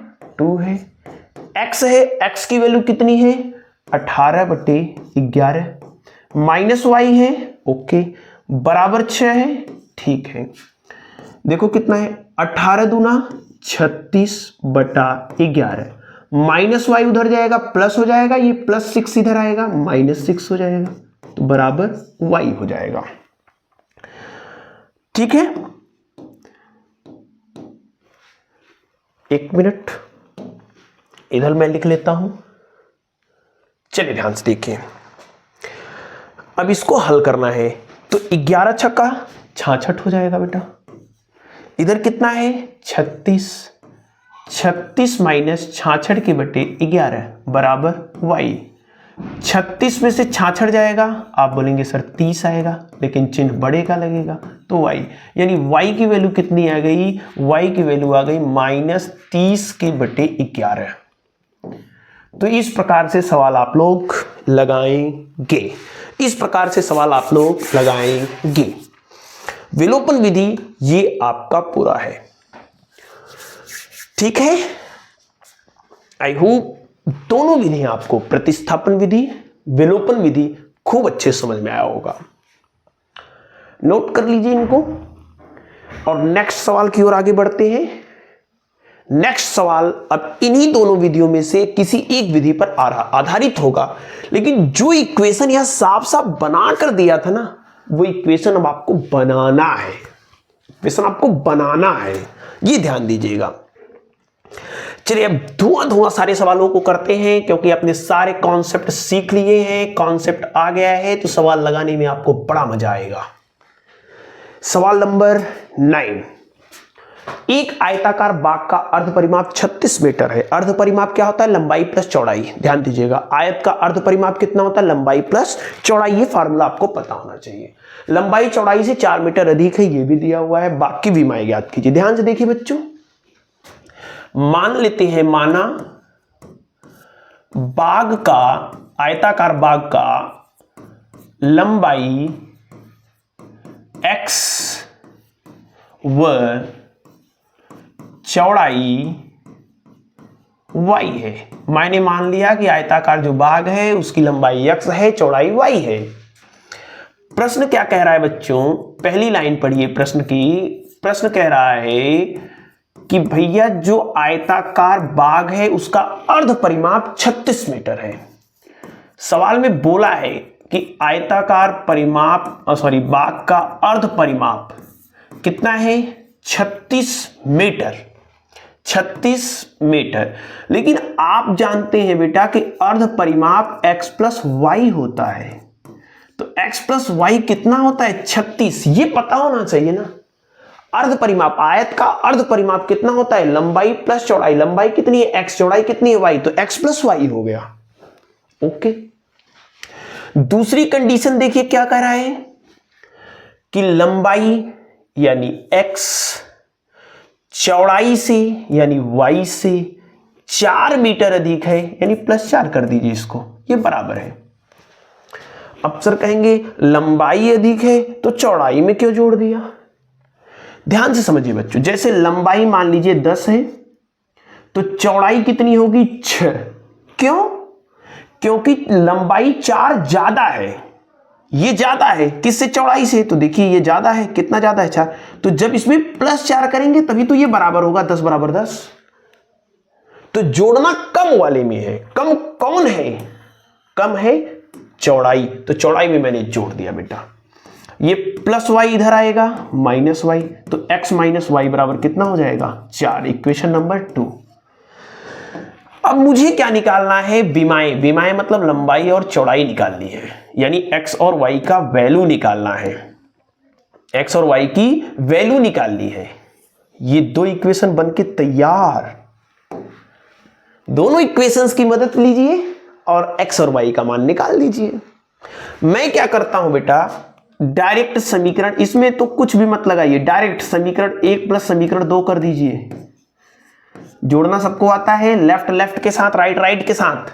x है, x की वैल्यू कितनी है? 18 बटे 11, माइनस y है, ओके, बराबर 6 है, ठीक है। देखो कितना है, 18 दूना 36 बटा 11, माइनस y उधर जाएगा, प्लस हो जाएगा, ये +6 इधर आएगा, -6 हो जाएगा, तो बराबर y हो जाएगा। ठीक है, 1 मिनट इधर मैं लिख लेता हूं। चलिए ध्यान से देखिए, अब इसको हल करना है। तो 11 छक्का 66 हो जाएगा बेटा। इधर कितना है? 36 माइनस 66 के बटे 11 बराबर y। 36 में से 66 जाएगा, आप बोलेंगे सर 30 आएगा, लेकिन चिन्ह बड़े का लगेगा तो y, यानी y की वैल्यू कितनी आ गई? y की वैल्यू आ गई -30 के बटे 11। तो इस प्रकार से सवाल आप लोग लगाएंगे, विलोपन विधि ये आपका पूरा है। ठीक है, आई होप दोनों विधि आपको, प्रतिस्थापन विधि, विलोपन विधि, खूब अच्छे समझ में आया होगा। नोट कर लीजिए इनको और नेक्स्ट सवाल की ओर आगे बढ़ते हैं। नेक्स्ट सवाल अब इन्हीं दोनों विधियों में से किसी एक विधि पर आधारित होगा, लेकिन जो इक्वेशन यहां साफ साफ बना कर दिया था ना, वो इक्वेशन अब आपको बनाना है, ये ध्यान दीजिएगा। चलिए अब धुआं धुआं सारे सवालों को करते हैं, क्योंकि अपने सारे कॉन्सेप्ट सीख लिए हैं, कॉन्सेप्ट आ गया है, तो सवाल लगाने में आपको बड़ा मजा आएगा। सवाल नंबर 9, एक आयताकार बाग का अर्ध परिमाप 36 मीटर है। अर्ध परिमाप क्या होता है? लंबाई प्लस चौड़ाई। ध्यान दीजिएगा, आयत का अर्ध परिमाप कितना होता है? लंबाई प्लस चौड़ाई। ये फार्मूला आपको पता होना चाहिए। लंबाई चौड़ाई से 4 मीटर अधिक है, ये भी दिया हुआ है। बाग की विमाएं ज्ञात कीजिए। ध्यान से देखिए बच्चों, मान लेते हैं, माना बाग का, आयताकार बाग का लंबाई x व चौड़ाई y है। मैंने मान लिया कि आयताकार जो बाग है उसकी लंबाई x है, चौड़ाई y है। प्रश्न क्या कह रहा है बच्चों? पहली लाइन पढ़िए प्रश्न की। प्रश्न कह रहा है कि भैया जो आयताकार बाग है उसका अर्ध परिमाप 36 मीटर है। सवाल में बोला है कि आयताकार बाग का अर्ध परिमाप कितना है? 36 मीटर। 36 मीटर। लेकिन आप जानते हैं बेटा कि अर्ध परिमाप x प्लस वाई होता है, तो x प्लस वाई कितना होता है? 36। ये पता होना चाहिए ना। अर्ध परिमाप, आयत का अर्ध परिमाप कितना होता है? लंबाई प्लस चौड़ाई। लंबाई कितनी है? x, चौड़ाई कितनी है? y, तो x प्लस वाई हो गया। ओके। दूसरी कंडीशन देखिए क्या कह रहा है कि लंबाई यानी x चौड़ाई से यानी y से 4 मीटर अधिक है, यानी +4 कर दीजिए इसको, ये बराबर है। अब सर कहेंगे लंबाई अधिक है तो चौड़ाई में क्यों जोड़ दिया? ध्यान से समझिए बच्चों, जैसे लंबाई मान लीजिए 10 है तो चौड़ाई कितनी होगी? 6। क्यों? क्योंकि लंबाई 4 ज्यादा है, ये ज्यादा है किससे? चौड़ाई से। तो देखिए ये ज्यादा है, कितना ज्यादा है? 4। तो जब इसमें +4 करेंगे तभी तो ये बराबर होगा, 10 बराबर 10। तो जोड़ना कम वाले में है। कम कौन है? कम है चौड़ाई, तो चौड़ाई में मैंने जोड़ दिया बेटा। ये प्लस वाई इधर आएगा, माइनस वाई, तो x माइनस वाई बराबर कितना हो जाएगा? 4। Equation number 2। अब मुझे क्या निकालना है? विमाएं। विमाएं मतलब लंबाई और चौड़ाई निकालनी है, यानी x और y का वैल्यू निकालना है। x और y की वैल्यू निकालनी है। ये 2 इक्वेशन बनके तैयार। दोनों इक्वेशंस की मदद लीजिए और x और y का मान निकाल लीजिए। मैं क्या करता हूं बेटा, डायरेक्ट समीकरण, इसमें तो कुछ भी मत लगाइए, डायरेक्ट समीकरण 1 प्लस समीकरण 2 कर दीजिए। जोड़ना सबको आता है, लेफ्ट लेफ्ट के साथ, राइट राइट के साथ।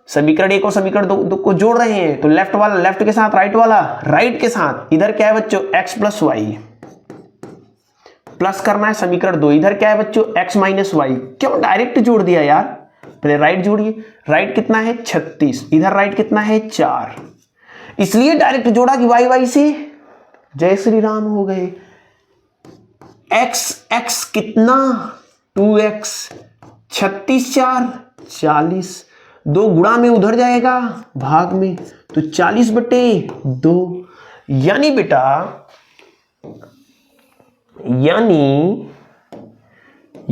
समीकरण 1 और समीकरण 2 को जोड़ रहे हैं, तो लेफ्ट वाला लेफ्ट के साथ, राइट वाला राइट के साथ। इधर क्या है बच्चों? x प्लस वाई प्लस करना है समीकरण 2। इधर क्या है बच्चों? x minus y. क्यों डायरेक्ट जोड़ दिया यार? पहले राइट जोड़िए। राइट कितना है? 36। इधर राइट कितना है? 4। इसलिए डायरेक्ट जोड़ा कि वाई वाई से जय श्री राम हो गए। x कितना? 2x। 36 4 40। 2 गुणा में उधर जाएगा, भाग में, तो 40/2। यानी बेटा,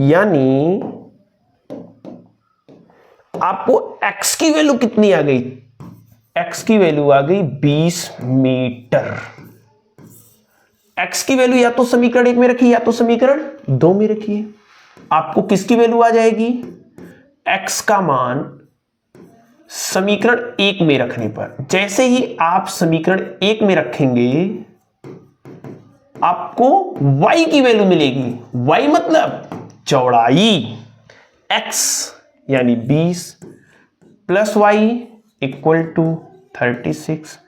यानी आपको x की वैल्यू कितनी आ गई? x की वैल्यू आ गई 20 मीटर। x की वैल्यू या तो समीकरण 1 में रखिए या तो समीकरण 2 में रखिए। आपको किसकी वैल्यू आ जाएगी? x का मान समीकरण 1 में रखने पर। जैसे ही आप समीकरण 1 में रखेंगे आपको y की वैल्यू मिलेगी। y मतलब चौड़ाई, x यानी 20 प्लस y इक्वल टू 36।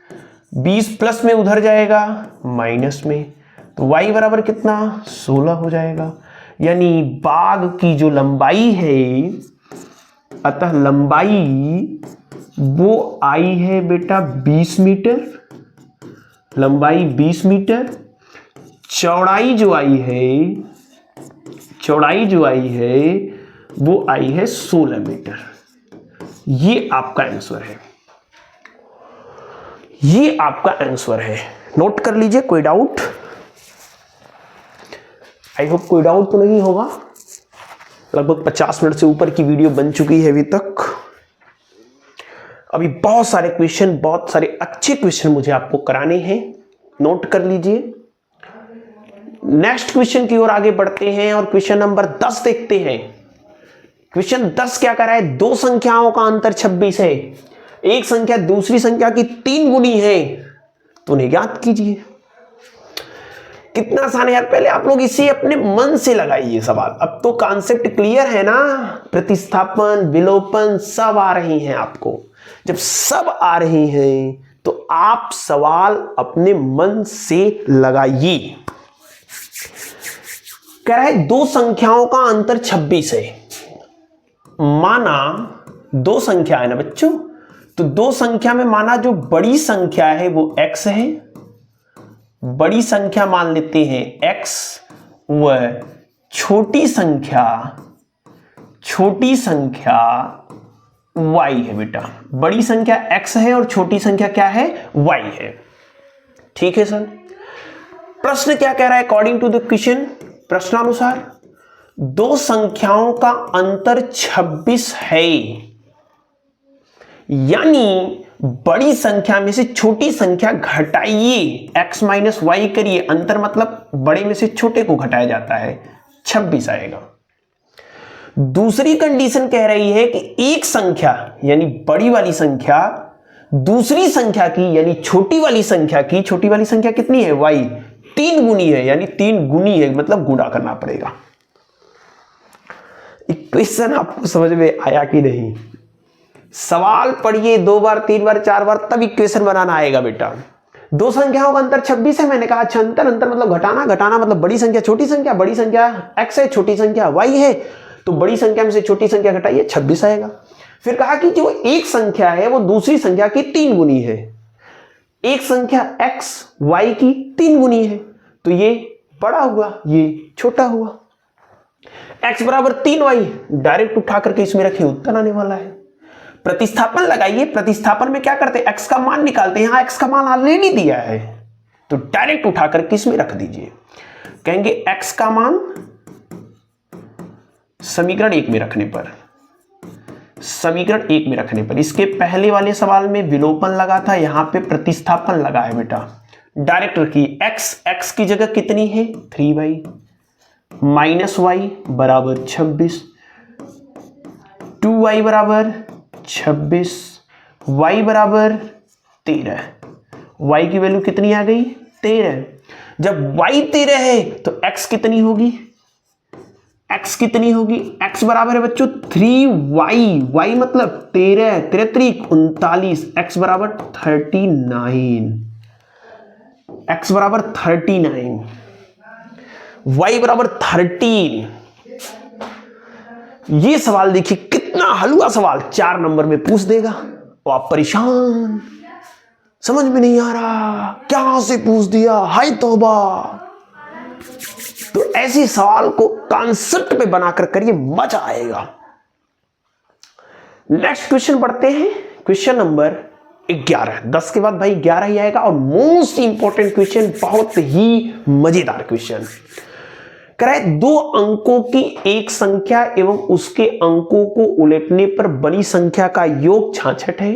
20 प्लस में उधर जाएगा माइनस में, तो y बराबर कितना? 16 हो जाएगा। यानी बाग की जो लंबाई है, अतः लंबाई वो आई है बेटा 20 मीटर। लंबाई 20 मीटर। चौड़ाई जो आई है वो आई है 16 मीटर। ये आपका आंसर है। ये आपका आंसर है। नोट कर लीजिए। कोई डाउट? आई होप कोई डाउट तो नहीं होगा। लगभग 50 मिनट से ऊपर की वीडियो बन चुकी है अभी तक। अभी बहुत सारे क्वेश्चन, बहुत सारे अच्छे क्वेश्चन मुझे आपको कराने हैं, नोट कर लीजिए। नेक्स्ट क्वेश्चन की ओर आगे बढ़ते हैं और क्वेश्चन नंबर 10 देखते हैं। क्वेश्चन 10 क्या कर रहा है? दो संख्याओं का अंतर 26 है, एक संख्या दूसरी संख्या की 3 गुनी है, तो उन्हें ज्ञात कीजिए। कितना आसान है यार, पहले आप लोग इसे अपने मन से लगाइए सवाल। अब तो कॉन्सेप्ट क्लियर है ना, प्रतिस्थापन, विलोपन सब आ रही हैं आपको। जब सब आ रही हैं तो आप सवाल अपने मन से लगाइए। कह रहा है दो संख्याओं का अंतर 26 है। माना दो संख्या है ना बच्चों, तो दो संख्या में माना जो बड़ी संख्या है वो x है, बड़ी संख्या मान लेते हैं x, वह छोटी संख्या y है बेटा। बड़ी संख्या x है और छोटी संख्या क्या है? y है। ठीक है सर। प्रश्न क्या कह रहा है? अकॉर्डिंग टू द क्वेश्चन, प्रश्नानुसार दो संख्याओं का अंतर 26 है, यानी बड़ी संख्या में से छोटी संख्या घटाइए, x माइनस वाई करिए। अंतर मतलब बड़े में से छोटे को घटाया जाता है, 26 आएगा। दूसरी कंडीशन कह रही है कि एक संख्या यानी बड़ी वाली संख्या दूसरी संख्या की यानी छोटी वाली संख्या की, छोटी वाली संख्या कितनी है? y, 3 गुनी है, यानी 3 गुनी है, मतलब गुणा करना पड़ेगा। इक्वेशन आपको समझ में आया कि नहीं? सवाल पढ़िए 2 बार 3 बार 4 बार, तब इक्वेशन बनाना आएगा बेटा। दो संख्याओं का अंतर 26 है, मैंने कहा। अच्छा, अंतर मतलब घटाना, घटाना मतलब बड़ी संख्या छोटी संख्या, बड़ी संख्या x है, छोटी संख्या y है, तो बड़ी संख्या में से छोटी संख्या घटाइए, 26 आएगा। फिर कहा कि जो एक संख्या है वो दूसरी संख्या की 3 गुनी है। एक संख्या x y की 3 गुनी है, तो ये बड़ा हुआ, ये छोटा हुआ। x बराबर 3y, डायरेक्ट उठा करके इसमें रखे, उत्तर आने वाला है। प्रतिस्थापन लगाइए। प्रतिस्थापन में क्या करते हैं? x का मान निकालते हैं। यहां x का मान ऑलरेडी दिया है, तो डायरेक्ट उठा करके इसमें रख दीजिए। कहेंगे x का मान समीकरण 1 में रखने पर, समीकरण 1 में रखने पर, इसके पहले वाले सवाल में विलोपन लगा था, यहां पे प्रतिस्थापन लगा है बेटा। डायरेक्ट रखिए। x की जगह कितनी है? 3y माइनस y बराबर 26, 2y बराबर 26, y बराबर 13। y की वैल्यू कितनी आ गई? 13। जब y 13 है तो x कितनी होगी? x कितनी होगी? x बराबर है बच्चों 3y, y मतलब 13, 33 39, x बराबर 39, x बराबर 39, y बराबर 13। ये सवाल देखिए कितना हलवा सवाल, 4 नंबर में पूछ देगा और आप परेशान, समझ में नहीं आ रहा क्या से पूछ दिया, हाय तौबा। तो ऐसे सवाल को कॉन्सेप्ट पे बनाकर करिए, मजा आएगा। नेक्स्ट क्वेश्चन पढ़ते हैं, क्वेश्चन नंबर 11। 10 के बाद भाई 11 ही आएगा और मोस्ट इंपॉर्टेंट क्वेश्चन, बहुत ही मजेदार क्वेश्चन। कराए दो अंकों की एक संख्या एवं उसके अंकों को उलटने पर बड़ी संख्या का योग 66 है।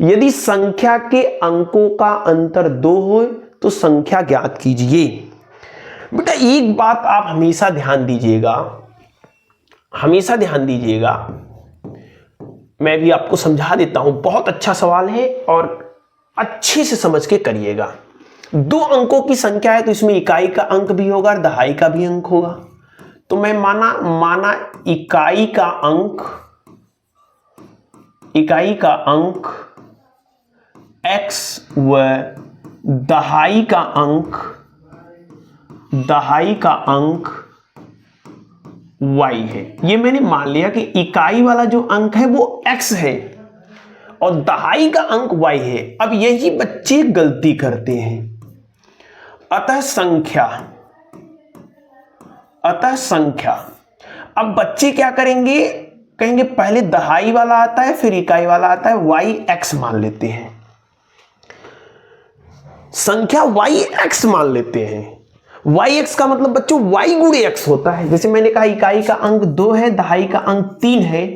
यदि संख्या के अंकों का अंतर 2 हो तो संख्या ज्ञात कीजिए। बेटा एक बात आप हमेशा ध्यान दीजिएगा, हमेशा ध्यान दीजिएगा, मैं भी आपको समझा देता हूं। बहुत अच्छा सवाल है और अच्छे से समझ के करिएगा। 2 अंकों की संख्या है तो इसमें इकाई का अंक भी होगा और दहाई का भी अंक होगा। तो मैं माना इकाई का अंक x व दहाई का अंक y है। ये मैंने मान लिया कि इकाई वाला जो अंक है वो x है और दहाई का अंक y है। अब यही बच्चे गलती करते हैं। अतः संख्या, अब बच्चे क्या करेंगे? कहेंगे पहले दहाई वाला आता है फिर इकाई वाला आता है, y x मान लेते हैं, संख्या y x मान लेते हैं। वाई एक्स का मतलब बच्चों वाई गुणे एक्स होता है। जैसे मैंने कहा इकाई का अंक 2 है, दहाई का अंक 3 है,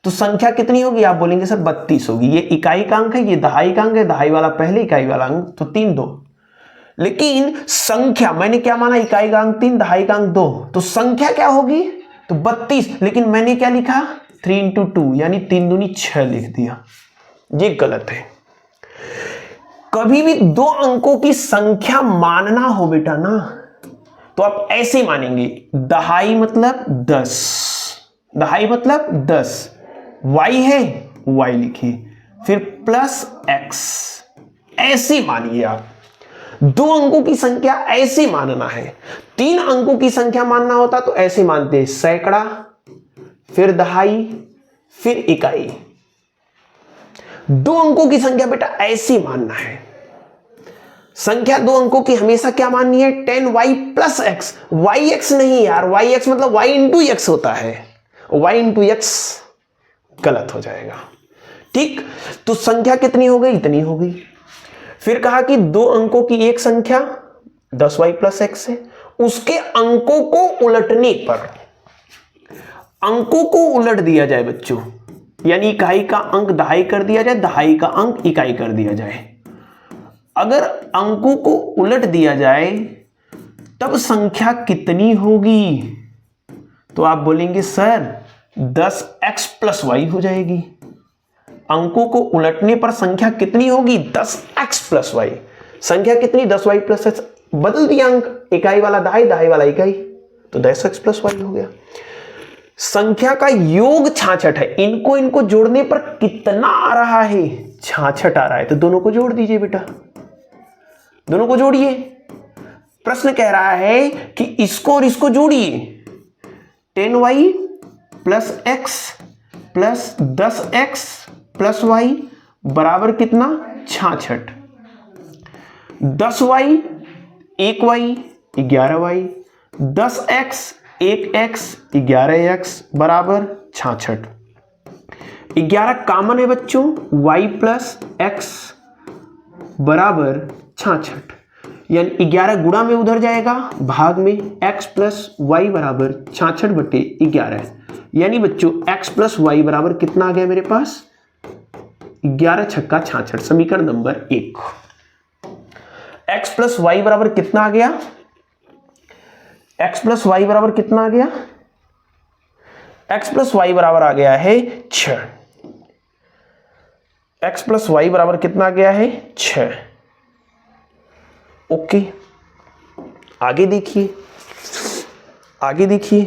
तो संख्या कितनी होगी? आप बोलेंगे सर 32 होगी। ये इकाई का अंक है, ये दहाई का अंक है, दहाई वाला पहले, इकाई वाला अंक तो 3 2। लेकिन संख्या मैंने क्या माना? इकाई का अंक 3, दहाई का अंक 2, तो संख्या क्या होगी? तो 32। लेकिन मैंने क्या लिखा? 3 इंटू 2 यानी 3 दूनी 6 लिख दिया। ये गलत है। कभी भी दो अंकों की संख्या मानना हो बेटा ना, तो आप ऐसे मानेंगे, दहाई मतलब 10, दहाई मतलब 10, y है y लिखिए, फिर प्लस x, ऐसे मानिए आप। दो अंकों की संख्या ऐसे मानना है। 3 अंकों की संख्या मानना होता तो ऐसे मानते हैं, सैकड़ा, फिर दहाई, फिर इकाई। 2 अंकों की संख्या बेटा ऐसे मानना है। संख्या 2 अंकों की हमेशा क्या माननी है? 10y plus x. Y x नहीं यार, वाई एक्स मतलब वाई इंटू एक्स होता है, वाई इंटू एक्स गलत हो जाएगा। ठीक, तो संख्या कितनी हो गई? इतनी हो गई। फिर कहा कि 2 अंकों की एक संख्या 10y प्लस एक्स है, उसके अंकों को उलटने पर, अंकों को उलट दिया जाए बच्चों, यानी इकाई का अंक दहाई कर दिया जाए, दहाई का अंक इकाई कर दिया जाए। अगर अंकों को उलट दिया जाए तब संख्या कितनी होगी? तो आप बोलेंगे सर 10x प्लस वाई हो जाएगी। अंकों को उलटने पर संख्या कितनी होगी? 10x plus Y. संख्या कितनी? 10y plus x. बदल दिया अंक, इकाई वाला दहाई, दहाई वाला इकाई, तो 10x प्लस वाई हो गया। संख्या का योग 66 है, इनको जोड़ने पर कितना आ रहा है? 66 आ रहा है। तो दोनों को जोड़ दीजिए बेटा, दोनों को जोड़िए। प्रश्न कह रहा है कि इसको और इसको जोड़िए। 10y plus x plus 10x plus y बराबर कितना? 66। 10y 1y 11y, 10x 1x 11x बराबर 66। 11 कॉमन है बच्चों, y प्लस एक्स बराबर 66, यानी 11 गुणा में उधर जाएगा, भाग में x प्लस वाई बराबर 66/11, यानी बच्चों x प्लस वाई बराबर कितना आ गया मेरे पास? 11 छक्का 66, समीकरण नंबर 1। x प्लस वाई बराबर कितना आ गया? x प्लस वाई बराबर कितना आ गया? x प्लस वाई बराबर आ गया है 6। x प्लस वाई बराबर कितना आ गया है? 6। ओके, आगे देखिए, आगे देखिए,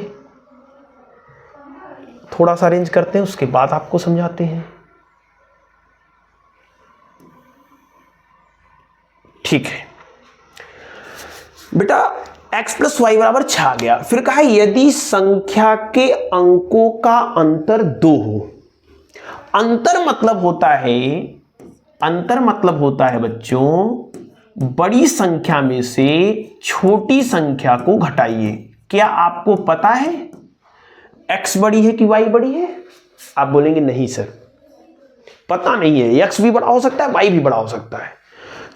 थोड़ा सा अरेंज करते हैं, उसके बाद आपको समझाते हैं। ठीक है बेटा, x प्लस वाई बराबर 6 आ गया। फिर कहा यदि संख्या के अंकों का अंतर 2 हो। अंतर मतलब होता है, अंतर मतलब होता है बच्चों, बड़ी संख्या में से छोटी संख्या को घटाइए। क्या आपको पता है x बड़ी है कि y बड़ी है? आप बोलेंगे नहीं सर, पता नहीं है, x भी बड़ा हो सकता है, y भी बड़ा हो सकता है।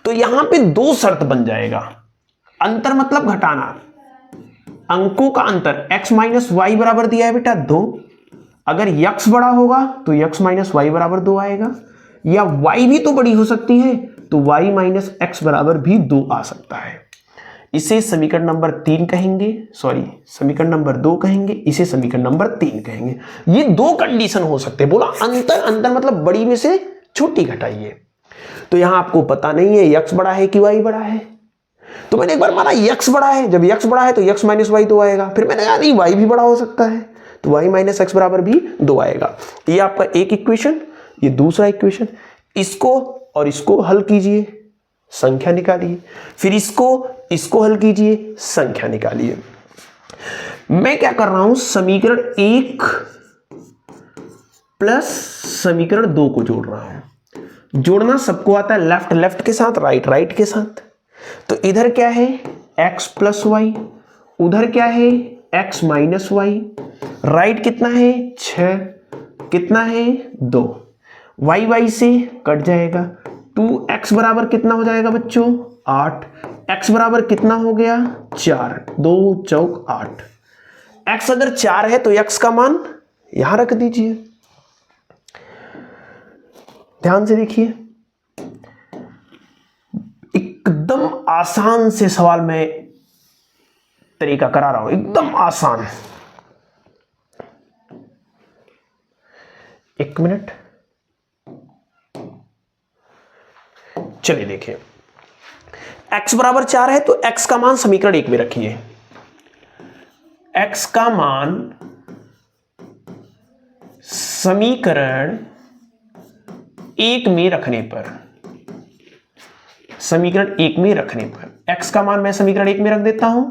तो यहां पे 2 शर्त बन जाएगा। अंतर मतलब घटाना, अंकों का अंतर x माइनस वाई बराबर दिया है बेटा 2। अगर x बड़ा होगा तो x माइनस वाई बराबर 2 आएगा, या y भी तो बड़ी हो सकती है, तो y माइनस एक्स बराबर भी 2 आ सकता है। इसे समीकरण नंबर 3 कहेंगे, सॉरी समीकरण नंबर 2 कहेंगे, इसे समीकरण नंबर 3 कहेंगे। ये 2 कंडीशन हो सकते हैं। बोला अंतर, अंतर मतलब बड़ी में से छोटी घटाइए। तो यहां आपको पता नहीं है x बड़ा है कि y बड़ा है, तो मैंने एक बार माना x बड़ा है। जब x बड़ा है तो x माइनस वाई 2 आएगा। फिर मैंने कहा नहीं, y भी बड़ा हो सकता है, तो y माइनस एक्स बराबर भी 2 आएगा। ये आपका एक इक्वेशन, ये दूसरा इक्वेशन। इसको और इसको हल कीजिए, संख्या निकालिए, फिर इसको हल कीजिए, संख्या निकालिए। मैं क्या कर रहा हूं, समीकरण 1 प्लस समीकरण 2 को जोड़ रहा हूं। जोड़ना सबको आता है, लेफ्ट लेफ्ट के साथ, राइट राइट के साथ। तो इधर क्या है x प्लस वाई, उधर क्या है x माइनस वाई, राइट कितना है 6, कितना है 2, y y से कट जाएगा, 2x बराबर कितना हो जाएगा बच्चों 8, x बराबर कितना हो गया 4, 2 चौक 8। x अगर 4 है तो x का मान यहां रख दीजिए। ध्यान से देखिए, एकदम आसान से सवाल में तरीका करा रहा हूं, एकदम आसान। 1 मिनट, चलिए देखिए। x बराबर 4 है तो x का मान समीकरण 1 में रखिए। x का मान समीकरण 1 में रखने पर, समीकरण 1 में रखने पर x का मान मैं समीकरण 1 में रख देता हूं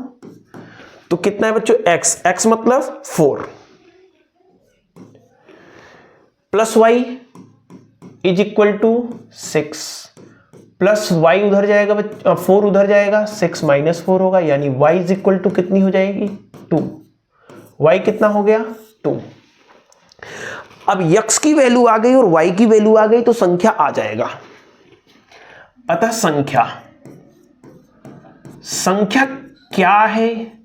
तो कितना है बच्चों x मतलब 4 plus y is equal to 6 plus y उधर जाएगा 4 उधर जाएगा, 6 माइनस 4 होगा, यानी y इज इक्वल टू कितनी हो जाएगी 2। y कितना हो गया 2। अब x की वैल्यू आ गई और y की वैल्यू आ गई तो संख्या आ जाएगा। अतः संख्या क्या है,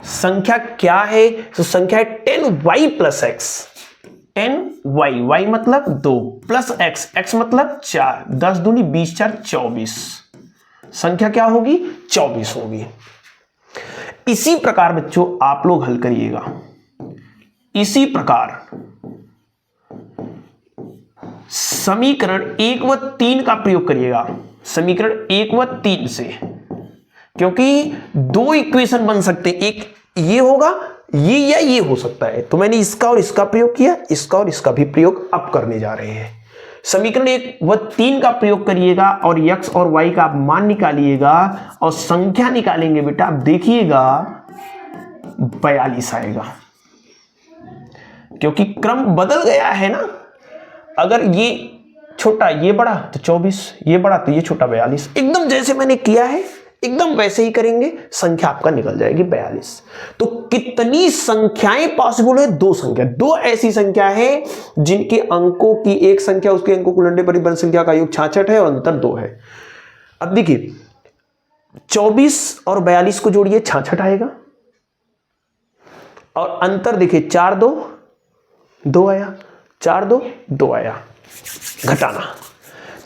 संख्या क्या है? तो संख्या है 10y plus x। 10y, y मतलब 2 प्लस x मतलब 4, 10 दूनी 20 4 24। संख्या क्या होगी 24 होगी। इसी प्रकार बच्चों आप लोग हल करिएगा, इसी प्रकार समीकरण 1 व 3 का प्रयोग करिएगा, समीकरण 1 व 3 से, क्योंकि दो इक्वेशन बन सकते, एक ये होगा ये या ये हो सकता है। तो मैंने इसका और इसका प्रयोग किया, इसका और इसका भी प्रयोग अब करने जा रहे हैं। समीकरण 1 व 3 का प्रयोग करिएगा और x और y का मान निकालिएगा और संख्या निकालेंगे बेटा, आप देखिएगा 42 आएगा, क्योंकि क्रम बदल गया है ना। अगर ये छोटा ये बड़ा तो 24, ये बड़ा तो ये छोटा 42। एकदम जैसे मैंने किया है एकदम वैसे ही करेंगे, संख्या आपका निकल जाएगी 42। तो कितनी संख्याएं पॉसिबल है? दो संख्या, दो ऐसी संख्या है जिनके अंकों की एक संख्या उसके अंकों को उलटने पर बड़ी संख्या का योग 66 है और अंतर 2 है। अब देखिए 24 और 42 को जोड़िए 66 आएगा और अंतर देखिए 4 2 2 आया, 4 2 2 आया, घटाना।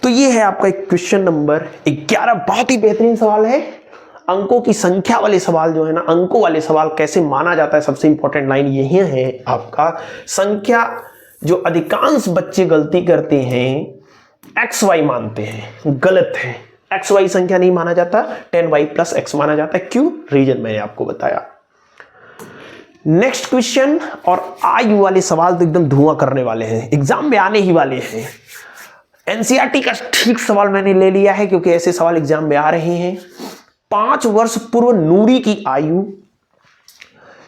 तो ये है आपका क्वेश्चन नंबर 11। बहुत ही बेहतरीन सवाल है। अंकों की संख्या वाले सवाल जो है ना, अंकों वाले सवाल कैसे माना जाता है, सबसे इंपॉर्टेंट लाइन यही है आपका। संख्या जो अधिकांश बच्चे गलती करते हैं XY मानते हैं, गलत है। XY संख्या नहीं माना जाता, 10y प्लस x माना जाता है। क्यों? रीजन मैंने आपको बताया। नेक्स्ट क्वेश्चन, और आयु वाले सवाल तो एकदम धुआं करने वाले हैं, एग्जाम में आने ही वाले हैं। एनसीईआरटी का ठीक सवाल मैंने ले लिया है क्योंकि ऐसे सवाल एग्जाम में आ रहे हैं। 5 वर्ष पूर्व नूरी की आयु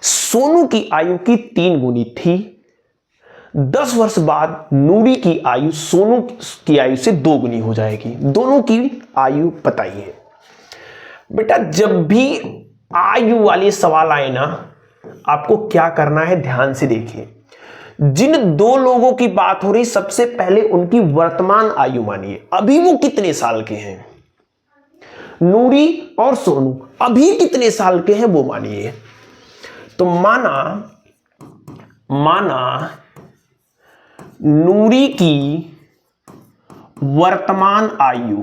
सोनू की आयु की 3 गुनी थी। 10 वर्ष बाद नूरी की आयु सोनू की आयु से 2 गुनी हो जाएगी। दोनों की आयु बताइए। बेटा जब भी आयु वाले सवाल आए ना, आपको क्या करना है ध्यान से देखिए। जिन दो लोगों की बात हो रही, सबसे पहले उनकी वर्तमान आयु मानिए। अभी वो कितने साल के हैं? नूरी और सोनू अभी कितने साल के हैं वो मानिए। तो माना नूरी की वर्तमान आयु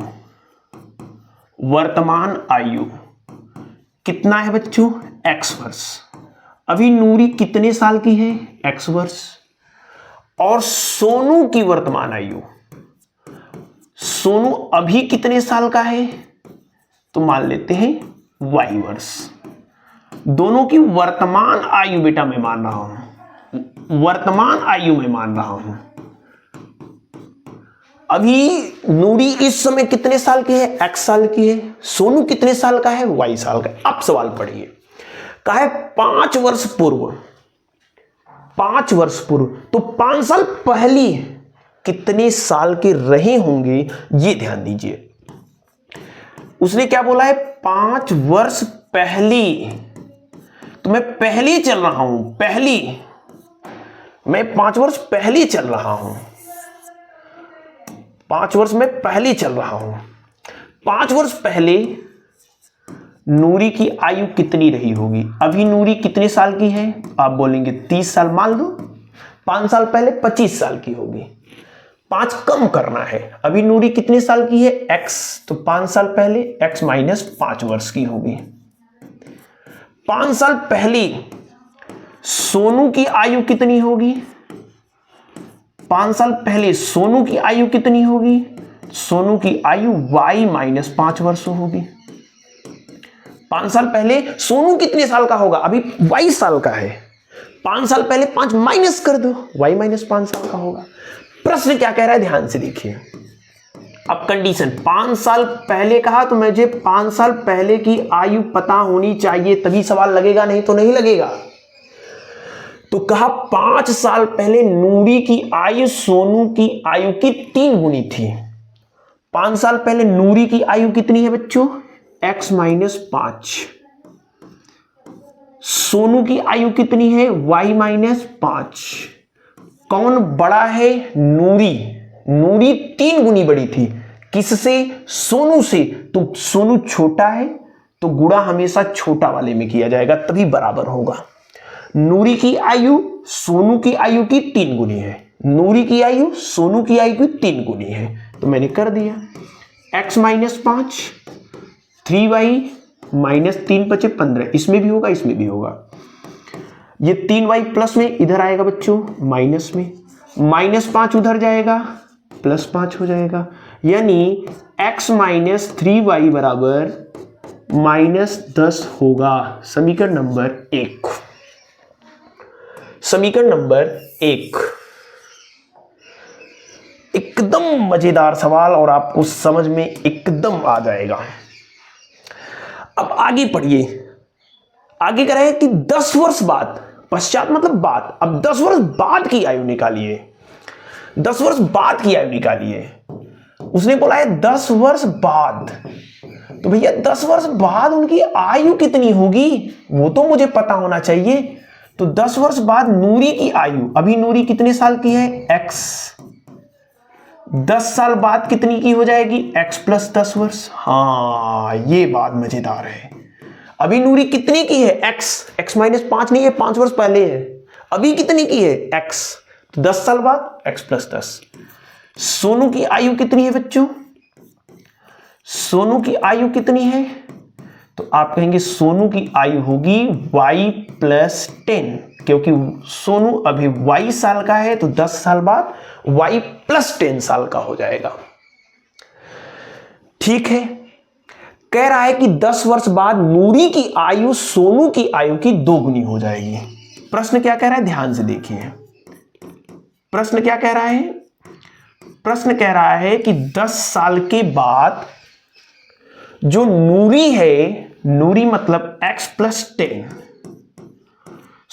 कितना है बच्चों? x वर्ष। अभी नूरी कितने साल की है? x वर्ष। और सोनू की वर्तमान आयु, सोनू अभी कितने साल का है? तो मान लेते हैं y वर्ष। दोनों की वर्तमान आयु बेटा मैं मान रहा हूं, वर्तमान आयु में मान रहा हूं। अभी नूरी इस समय कितने साल की है? x साल की है। सोनू कितने साल का है? y साल का है। अब सवाल पढ़िए, कहा है 5 वर्ष पूर्व, 5 वर्ष पूर्व, तो 5 साल पहले कितने साल के रहे होंगे ये ध्यान दीजिए। उसने क्या बोला है? 5 वर्ष पहले। तो मैं पहले चल रहा हूं, मैं 5 वर्ष पहले चल रहा हूं, 5 वर्ष में पहले चल रहा हूं। 5 वर्ष पहले नूरी की आयु कितनी रही होगी? अभी नूरी कितने साल की है? आप बोलेंगे 30 साल। मान लो 5 साल पहले 25 साल की होगी। 5 कम करना है। अभी नूरी कितने साल की है? x, तो 5 साल पहले x माइनस 5 वर्ष की होगी। 5 साल पहले सोनू की आयु कितनी होगी? 5 साल पहले सोनू की आयु कितनी होगी? सोनू की आयु y माइनस 5 वर्ष होगी। 5 साल पहले सोनू कितने साल का होगा? अभी y साल का है। 5 साल पहले 5 माइनस कर दो, y माइनस 5 साल का होगा। प्रश्न क्या कह रहा है ध्यान से देखिए। अब कंडीशन 5 साल पहले कहा तो मुझे 5 साल पहले की आयु पता होनी चाहिए, तभी सवाल लगेगा, नहीं तो नहीं लगेगा। तो कहा 5 साल पहले नूरी की आयु सोनू की आयु की 3 गुनी थी। 5 साल पहले नूरी की आयु कितनी है बच्चों? x minus 5। सोनू की आयु कितनी है? y minus 5। कौन बड़ा है? नूरी। नूरी 3 गुनी बड़ी थी। किससे? सोनू से। तो सोनू छोटा है तो गुणा हमेशा छोटा वाले में किया जाएगा, तभी बराबर होगा। नूरी की आयु सोनू की आयु की 3 गुनी है। नूरी की आयु सोनू की आयु की 3 गुनी है, तो मैंने कर दिया। x minus 5, 3y minus 3 × 5 = 15। इसमें भी होगा, इसमें भी होगा। ये 3y प्लस में इधर आएगा बच्चों माइनस में, -5 उधर जाएगा, +5 हो जाएगा। यानी x माइनस 3y बराबर -10 होगा। समीकरण नंबर 1। समीकरण नंबर 1 एकदम मजेदार सवाल और आपको समझ में एकदम आ जाएगा। अब आगे पढ़िए। आगे कह रहे हैं कि 10 वर्ष बाद, पश्चात मतलब बाद, अब 10 वर्ष बाद की आयु निकालिए। 10 वर्ष बाद की आयु निकालिए। उसने बोला है 10 वर्ष बाद, तो भैया 10 वर्ष बाद उनकी आयु कितनी होगी वो तो मुझे पता होना चाहिए। तो 10 वर्ष बाद नूरी की आयु, अभी नूरी कितने साल की है? x। 10 साल बाद कितनी की हो जाएगी? x + 10 वर्ष। हाँ, ये बात मजेदार है। अभी नूरी कितनी की है? x माइनस 5 नहीं है, 5 वर्ष पहले है। अभी कितनी की है? x। तो 10 साल बाद x + 10। सोनू की आयु कितनी है बच्चों? सोनू की आयु कितनी है? तो आप कहेंगे सोनू की आयु होगी y + 10, क्योंकि सोनू अभी y साल का है, तो 10 साल बाद y + 10 साल का हो जाएगा। ठीक है। कह रहा है कि 10 वर्ष बाद नूरी की आयु सोनू की आयु की 2 गुनी हो जाएगी। प्रश्न क्या कह रहा है ध्यान से देखिए। प्रश्न क्या कह रहा है? प्रश्न कह रहा है कि 10 साल के बाद जो नूरी है, नूरी मतलब x + 10,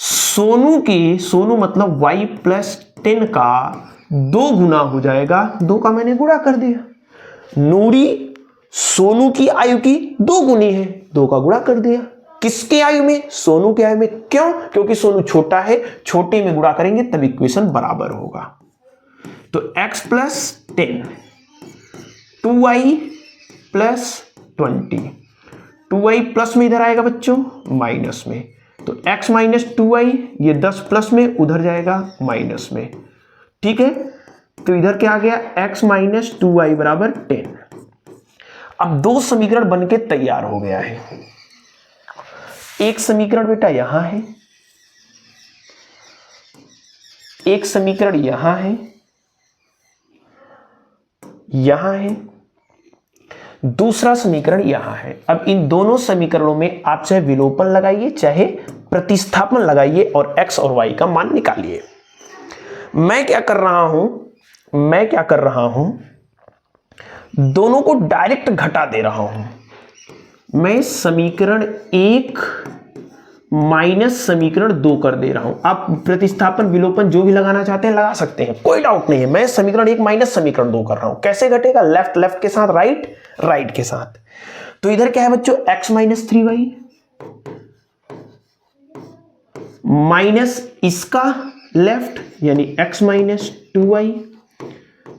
सोनू मतलब y + 10 का 2 गुना हो जाएगा। 2 का मैंने गुणा कर दिया। नूरी सोनू की आयु की 2 गुनी है, 2 का गुणा कर दिया। किसके आयु में? सोनू की आयु में। क्यों? क्योंकि सोनू छोटा है, छोटे में गुणा करेंगे तब इक्वेशन बराबर होगा। तो x + 10, 2y + 20, 2y प्लस में इधर आएगा बच्चों माइनस में, तो x माइनस 2y, ये 10 प्लस में उधर जाएगा माइनस में। ठीक है, तो इधर क्या आ गया? x माइनस 2y बराबर 10। अब 2 समीकरण बनके तैयार हो गया है। एक समीकरण बेटा यहां है, एक समीकरण यहां है, यहां है, दूसरा समीकरण यहां है। अब इन दोनों समीकरणों में आप चाहे विलोपन लगाइए चाहे प्रतिस्थापन लगाइए और x और y का मान निकालिए। मैं क्या कर रहा हूं, दोनों को डायरेक्ट घटा दे रहा हूं। मैं समीकरण 1 माइनस समीकरण 2 कर दे रहा हूं। आप प्रतिस्थापन विलोपन जो भी लगाना चाहते हैं लगा सकते हैं, कोई डाउट नहीं है। मैं समीकरण 1 माइनस समीकरण 2 कर रहा हूं। कैसे घटेगा? लेफ्ट के साथ, राइट के साथ। तो इधर क्या है बच्चों? x माइनस 3y माइनस इसका लेफ्ट यानी x माइनस 2y।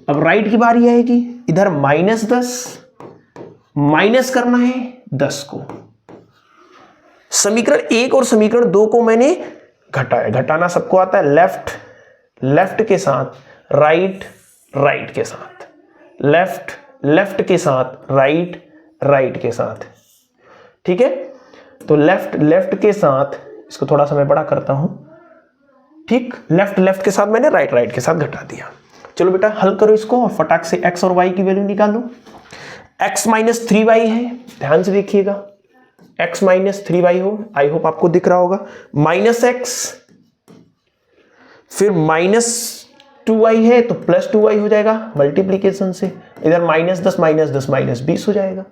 अब राइट की बारी आएगी, इधर -10 माइनस करना है 10 को। समीकरण 1 और समीकरण 2 को मैंने घटाया, घटाना सबको आता है, लेफ्ट लेफ्ट के साथ राइट राइट के साथ, लेफ्ट लेफ्ट के साथ राइट राइट के साथ, ठीक है। तो लेफ्ट लेफ्ट के साथ, इसको थोड़ा सा मैं बड़ा करता हूं, ठीक, लेफ्ट लेफ्ट के साथ मैंने राइट राइट के साथ घटा दिया। चलो बेटा हल करो इसको और फटाक से x और y की वैल्यू निकालो। x माइनस 3y है, ध्यान से देखिएगा, x माइनस 3y हो, आई होप आपको दिख रहा होगा, माइनस x, फिर माइनस 2y है तो प्लस 2y हो जाएगा मल्टीप्लीकेशन से, इधर माइनस 10 माइनस 20 हो जाएगा,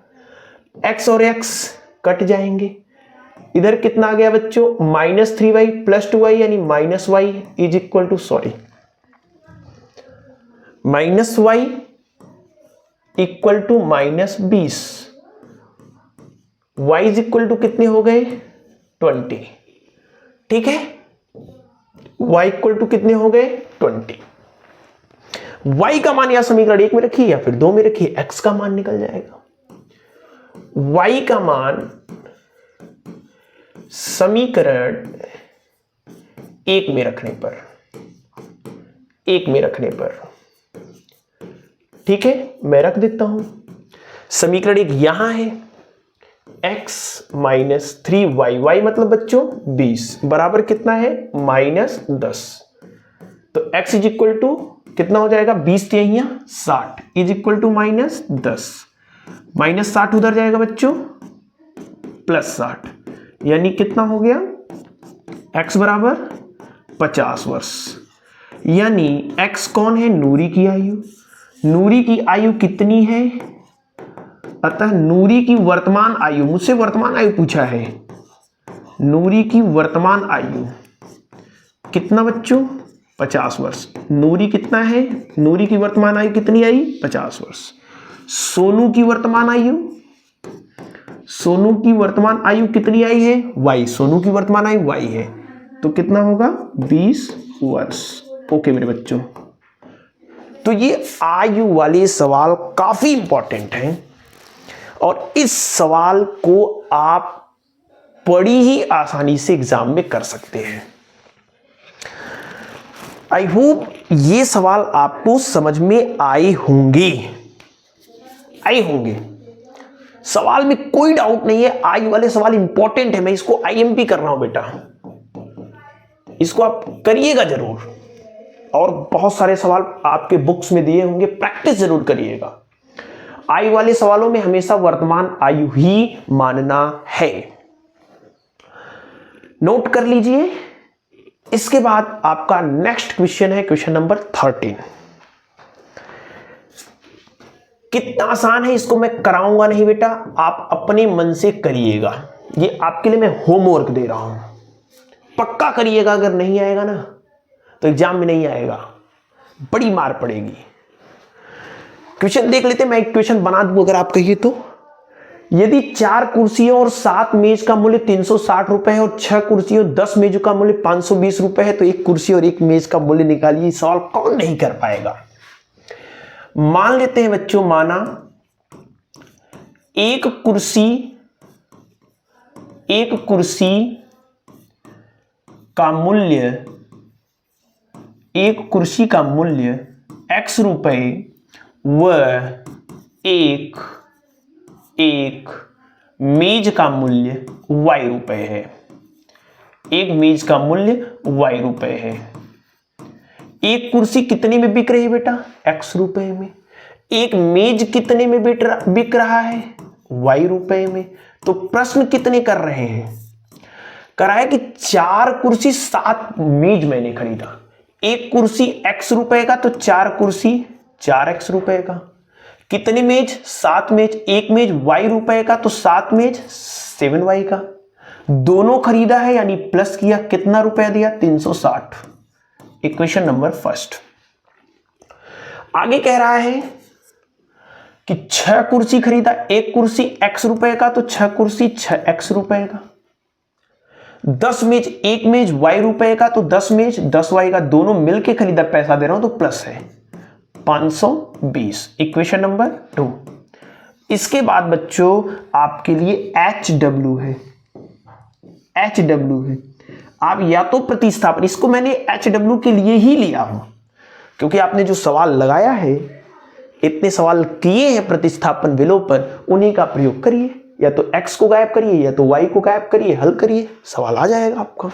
x और x कट जाएंगे, इधर कितना आ गया बच्चों, माइनस 3y प्लस 2y यानी minus y is equal to, sorry, minus y equal to minus 20, y is equal to कितने हो गए 20, ठीक है, y इक्वल टू कितने हो गए 20। y का मान या समीकरण 1 में रखिए या फिर 2 में रखिए, x का मान निकल जाएगा। y का मान समीकरण 1 में रखने पर, 1 में रखने पर, ठीक है, मैं रख देता हूं। समीकरण 1 यहां है, x माइनस 3y, y मतलब बच्चों 20 बराबर कितना है माइनस 10, तो x इज इक्वल टू कितना हो जाएगा, 20 यहाँ 60 is equal to minus 10, minus 60 उधर जाएगा बच्चों प्लस 60, यानी कितना हो गया, x बराबर 50 वर्ष, यानी x कौन है, नूरी की आयु, नूरी की आयु कितनी है, अतः नूरी की वर्तमान आयु, मुझसे वर्तमान आयु पूछा है, नूरी की वर्तमान आयु कितना बच्चों 50 वर्ष, नूरी कितना है, नूरी की वर्तमान आयु कितनी आई 50 वर्ष। सोनू की वर्तमान आयु, सोनू की वर्तमान आयु कितनी आई है y, सोनू की वर्तमान आयु y है, तो कितना होगा 20 वर्ष। ओके मेरे बच्चों, तो ये आयु वाले सवाल काफी इंपॉर्टेंट हैं और इस सवाल को आप बड़ी ही आसानी से एग्जाम में कर सकते हैं। आई होप ये सवाल आपको समझ में आए होंगे, सवाल में कोई डाउट नहीं है, आयु वाले सवाल इंपॉर्टेंट है, मैं इसको आईएमपी कर रहा हूं बेटा, इसको आप करिएगा जरूर, और बहुत सारे सवाल आपके बुक्स में दिए होंगे, प्रैक्टिस जरूर करिएगा। आयु वाले सवालों में हमेशा वर्तमान आयु ही मानना है, नोट कर लीजिए। इसके बाद आपका नेक्स्ट क्वेश्चन है क्वेश्चन नंबर 13। कितना आसान है, इसको मैं कराऊंगा नहीं बेटा, आप अपने मन से करिएगा, ये आपके लिए मैं होमवर्क दे रहा हूं, पक्का करिएगा, अगर नहीं आएगा ना तो एग्जाम में नहीं आएगा, बड़ी मार पड़ेगी। क्वेश्चन देख लेते, मैं एक क्वेश्चन बना दूं अगर आप कहिए तो। यदि 4 कुर्सियों और 7 मेज का मूल्य 360 रुपए है और 6 कुर्सियों 10 मेजों का मूल्य 520 रुपए है, तो एक कुर्सी और एक मेज का मूल्य निकालिए। सवाल कौन नहीं कर पाएगा। मान लेते हैं बच्चों, माना एक कुर्सी का मूल्य, एक कुर्सी का मूल्य x रुपए व एक मेज का मूल्य y रुपए है, एक मेज का मूल्य y रुपए है। एक कुर्सी कितने में बिक रही है बेटा, x रुपए में। एक मेज कितने में बिक रहा है, y रुपए में। तो प्रश्न कितने कर रहे हैं, कराया कि 4 कुर्सी 7 मेज मैंने खरीदा। एक कुर्सी x रुपए का तो 4 कुर्सी 4x रुपए का। कितने मेज, 7 मेज। एक मेज y रुपए का तो 7 मेज 7y का। दोनों खरीदा है यानी प्लस किया, कितना रुपया दिया 360। Equation number first. आगे कह रहा है कि 6 कुर्सी खरीदा, एक कुर्सी x रुपए का तो 6 कुर्सी 6x रुपए का। 10 मेज, एक मेज y रुपए का तो 10 मेज 10y का। दोनों मिलके खरीदा, पैसा दे रहा हूं तो प्लस है 520। Equation number 2। इसके बाद बच्चों आपके लिए HW है, HW है। आप या तो प्रतिस्थापन, इसको मैंने HW के लिए ही लिया हूं क्योंकि आपने जो सवाल लगाया है, इतने सवाल किए हैं प्रतिस्थापन विलोपन, उन्हीं का प्रयोग करिए। या तो x को गायब करिए या तो y को गायब करिए, हल करिए, सवाल आ जाएगा आपका।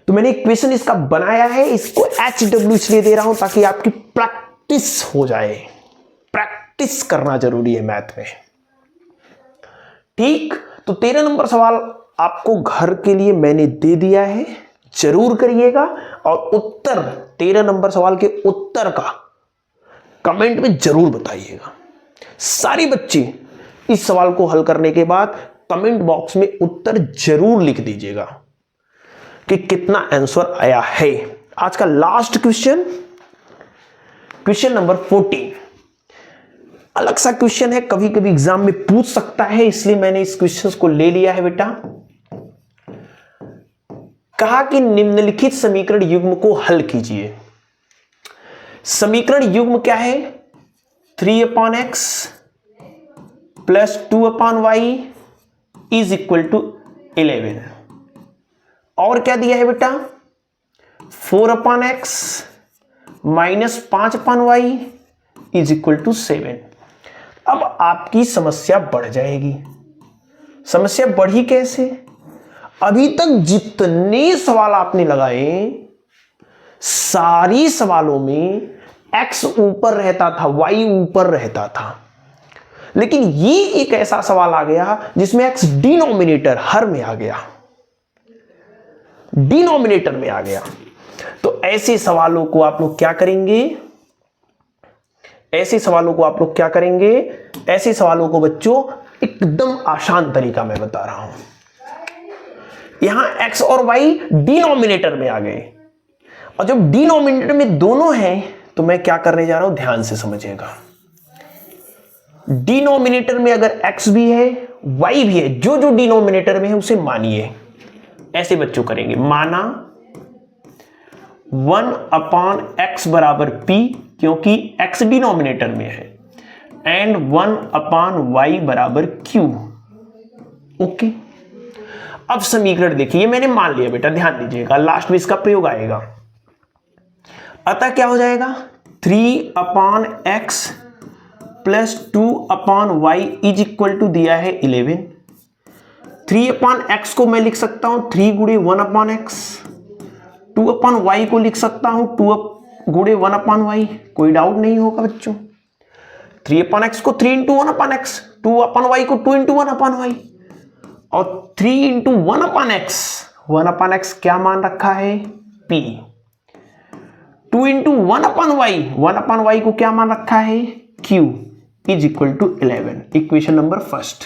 तो मैंने इक्वेशन इसका बनाया है, इसको HW इसलिए दे रहा हूं ताकि आपकी प्रैक्टिस हो जाए। प्रैक्टिस करना जरूरी है मैथ में, ठीक। तो 13 नंबर सवाल आपको घर के लिए मैंने दे दिया है, जरूर करिएगा। और उत्तर 13 नंबर सवाल के उत्तर का कमेंट में जरूर बताइएगा। सारे बच्चे इस सवाल को हल करने के बाद कमेंट बॉक्स में उत्तर जरूर लिख दीजिएगा कि कितना आंसर आया है। आज का लास्ट क्वेश्चन, क्वेश्चन नंबर 14। अलग सा क्वेश्चन है, कभी कभी एग्जाम में पूछ सकता है, इसलिए मैंने इस क्वेश्चन को ले लिया है बेटा। कहा कि निम्नलिखित समीकरण युग्म को हल कीजिए। समीकरण युग्म क्या है? 3/x plus 2/y is equal to 11। और क्या दिया है बेटा? 4/x minus 5/y is equal to 7। अब आपकी समस्या बढ़ जाएगी। समस्या बढ़ी कैसे? अभी तक जितने सवाल आपने लगाए, सारी सवालों में x ऊपर रहता था, y ऊपर रहता था, लेकिन ये एक ऐसा सवाल आ गया जिसमें x डिनोमिनेटर हर में आ गया, डिनोमिनेटर में आ गया। तो ऐसे सवालों को आप लोग क्या करेंगे? ऐसे सवालों को आप लोग क्या करेंगे? ऐसे सवालों को बच्चों एकदम आसान तरीका मैं बता रहा हूं। यहां x और y डिनोमिनेटर में आ गए, और जब डिनोमिनेटर में दोनों हैं तो मैं क्या करने जा रहा हूं, ध्यान से समझिएगा। डिनोमिनेटर में अगर x भी है y भी है, जो जो डिनोमिनेटर में है उसे मानिए। ऐसे बच्चों करेंगे, माना 1/x बराबर p, क्योंकि x डिनोमिनेटर में है, एंड 1/y बराबर q। ओके, अब समीकरण देखिए, ये मैंने मान लिया बेटा, ध्यान दीजिएगा, लास्ट में इसका प्रयोग आएगा। अतः क्या हो जाएगा? 3/x plus 2/y is equal to दिया है 11। 3/x को मैं लिख सकता हूं 3 गुणे 1/x, 2/y को लिख सकता हूं 2 गुणे 1/y। कोई डाउट नहीं होगा बच्चों। 3/x को 3 इंटू 1/x, 2/y को 2 इंटू 1/y, और 3 इंटू 1/x, 1/x क्या मान रखा है? p। 2 इंटू 1/y, 1/y को क्या मान रखा है? q is equal to 11। Equation number first.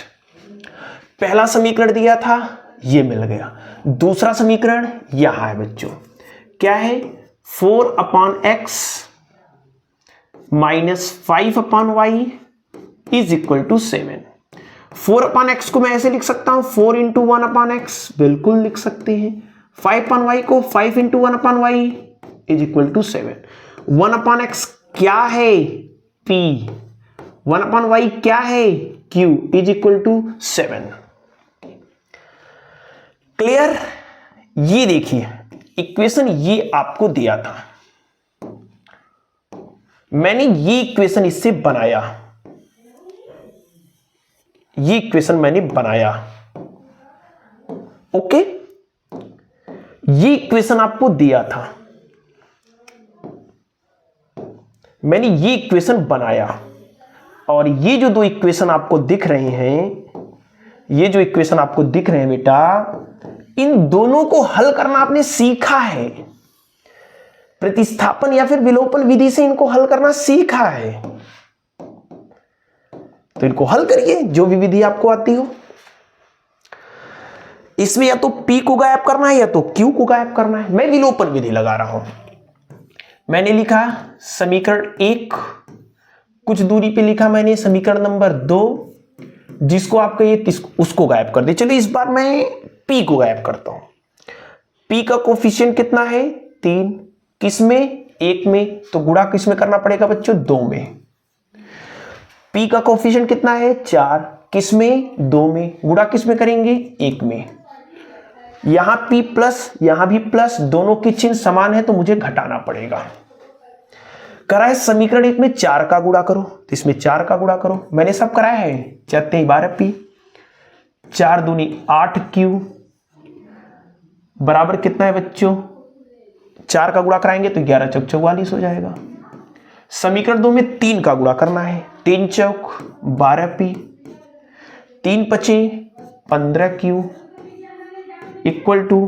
पहला समीकरण दिया था, ये मिल गया। दूसरा समीकरण यहां है बच्चों, क्या है? 4/x minus 5/y is equal to 7। 4/x को मैं ऐसे लिख सकता हूं 4 इंटू 1/x, बिल्कुल लिख सकते हैं। 5/y को 5 into 1/y is equal to 7। 1/x क्या है? p। 1/y क्या है? q is equal to 7। Clear? ये देखिए इक्वेशन, ये आपको दिया था, मैंने ये इक्वेशन इससे बनाया, ये इक्वेशन मैंने बनाया। ओके, ये इक्वेशन आपको दिया था, मैंने ये इक्वेशन बनाया, और ये जो दो इक्वेशन आपको दिख रहे हैं, ये जो इक्वेशन आपको दिख रहे हैं बेटा, इन दोनों को हल करना आपने सीखा है। प्रतिस्थापन या फिर विलोपन विधि से इनको हल करना सीखा है, तो इनको हल करिए, जो भी विधि आपको आती हो। इसमें या तो p को गायब करना है या तो q को गायब करना है। मैं विलोपन विधि लगा रहा हूं। मैंने लिखा समीकरण 1, कुछ दूरी पे लिखा मैंने समीकरण नंबर 2, जिसको आप कहिए उसको गायब कर दे। चलिए इस बार मैं p को गायब करता हूं। p का कोफिशिएंट कितना है? 3। किस में? 1 में, तो गुणा किस में करना पड़ेगा बच्चों? 2 में। p का कोफिशिएंट कितना है 4, किस में 2 में, गुणा किस में करेंगे 1 में। यहां p प्लस यहां भी प्लस, दोनों की चिन्ह समान है तो मुझे घटाना पड़ेगा। करा है समीकरण 1 में 4 का गुणा करो, तो इसमें 4 का गुणा करो, मैंने सब कराया है। 4 12 p, 4 दूनी 8 q बराबर कितना है बच्चों, 4 का गुणा कराएंगे तो 11 चौक 44 हो जाएगा। समीकरण 2 में 3 का गुणा करना है, 3 चौक 12 p, 3 पचे 15 q इक्वल टू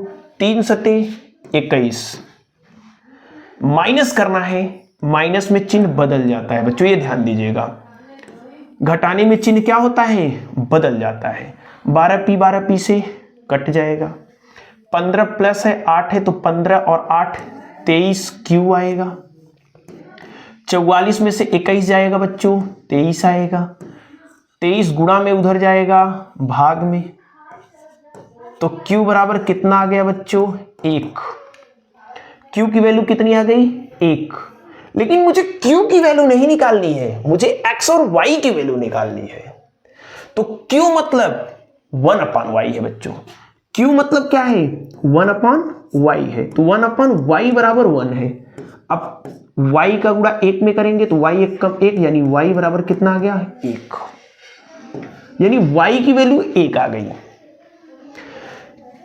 3 सते 21। माइनस करना है, माइनस में चिन्ह बदल जाता है बच्चों, ये ध्यान दीजिएगा। घटाने में चिन्ह क्या होता है, बदल जाता है। 12 p से कट जाएगा। 15 प्लस है 8 है तो 15 और 8 23 q आएगा। 44 में से 21 जाएगा बच्चों, 23 आएगा। 23 गुणा में उधर जाएगा भाग में, तो q बराबर कितना आ गया बच्चों 1। q की वैल्यू कितनी आ गई 1। लेकिन मुझे q की वैल्यू नहीं निकालनी है, मुझे x और y की वैल्यू निकालनी है। तो q मतलब 1/y है बच्चों। q मतलब क्या है 1/y है, तो 1/y बराबर 1 है। अब y का गुणा 1 में करेंगे तो y 1 कम 1, यानी y बराबर कितना आ गया 1, यानी y की वैल्यू 1 आ गई।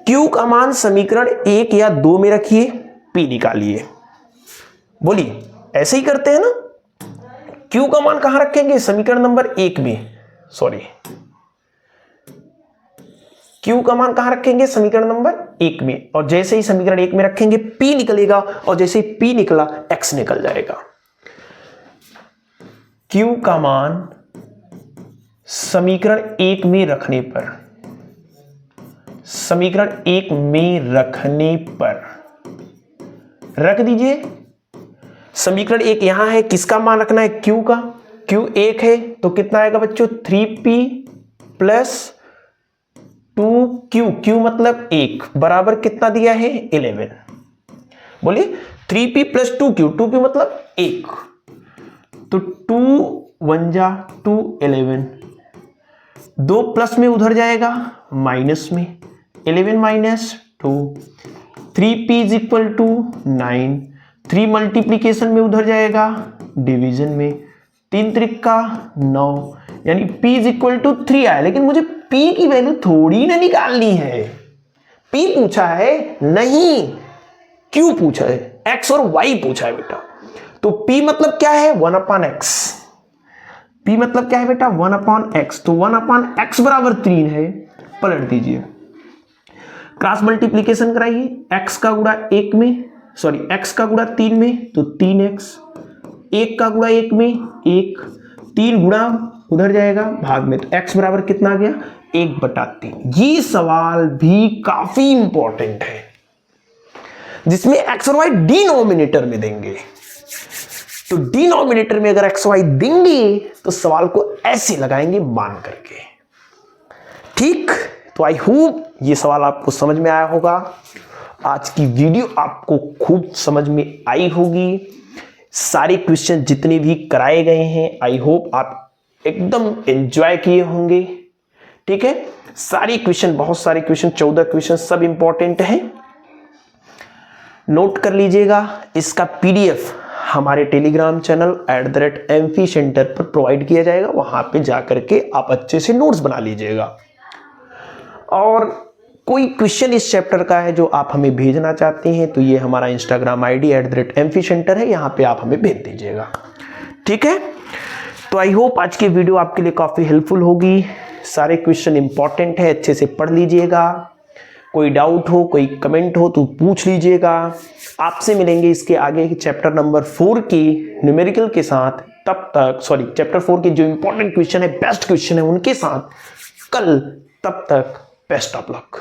q का मान समीकरण 1 या 2 में रखिए, p निकालिए। बोलिए ऐसे ही करते हैं ना। q का मान कहां रखेंगे, समीकरण नंबर 1 में, सॉरी q का मान कहां रखेंगे, समीकरण नंबर 1 में। और जैसे ही समीकरण 1 में रखेंगे p निकलेगा, और जैसे ही p निकला x निकल जाएगा। q का मान समीकरण 1 में रखने पर, समीकरण 1 में रखने पर रख दीजिए। समीकरण 1 यहां है, किसका मान रखना है q का, q 1 है तो कितना आएगा बच्चों 3p प्लस 2q, q मतलब 1 बराबर कितना दिया है 11। बोलिए 3p प्लस 2q, 2q मतलब 1, तो 2 1 जा 2 11, 2 प्लस में उधर जाएगा माइनस में, 11 minus 2, 3p is equal to 9, 3 multiplication में उधर जाएगा डिवीजन में, 3 त्रिका 9, यानी p इज इक्वल टू 3 आया। लेकिन मुझे p की वैल्यू थोड़ी ना निकालनी है, p पूछा है नहीं q पूछा है, x और y पूछा है बेटा। तो p मतलब क्या है 1/x, p मतलब क्या है बेटा 1/x, तो 1/x बराबर 3 है। पलट दीजिए, क्रॉस मल्टीप्लीकेशन कराइए, x का गुणा 1 में, सॉरी x का गुणा 3 में तो 3x, 1 का गुणा 1 में 1, 3 गुणा उधर जाएगा भाग में, तो x बराबर कितना आ गया 1/3। ये सवाल भी काफी इंपॉर्टेंट है जिसमें x और y डिनोमिनेटर में देंगे। तो डिनोमिनेटर में अगर x y देंगे तो सवाल को ऐसे लगाएंगे मान करके, ठीक। तो आई होप ये सवाल आपको समझ में आया होगा। आज की वीडियो आपको खूब समझ में आई होगी। सारे क्वेश्चन जितने भी कराए गए हैं आई होप आप एकदम एंजॉय किए होंगे, ठीक है। सारे क्वेश्चन, बहुत सारे क्वेश्चन, 14 क्वेश्चन, सब इंपॉर्टेंट हैं। नोट कर लीजिएगा। इसका पीडीएफ हमारे टेलीग्राम चैनल @MP सेंटर पर प्रोवाइड किया जाएगा, वहां पे जाकर के आप अच्छे से नोट्स बना लीजिएगा। और कोई क्वेश्चन इस चैप्टर का है जो आप हमें भेजना चाहते हैं तो ये हमारा इंस्टाग्राम आईडी @MP सेंटर है, यहाँ पे आप हमें भेज दीजिएगा, ठीक है। तो आई होप आज की वीडियो आपके लिए काफ़ी हेल्पफुल होगी। सारे क्वेश्चन इंपॉर्टेंट है, अच्छे से पढ़ लीजिएगा। कोई डाउट हो, कोई कमेंट हो तो पूछ लीजिएगा। आपसे मिलेंगे इसके आगे चैप्टर नंबर 4 की न्यूमेरिकल के साथ, तब तक, सॉरी चैप्टर 4 के जो इंपॉर्टेंट क्वेश्चन है, बेस्ट क्वेश्चन है उनके साथ कल। तब तक बेस्ट ऑफ लक।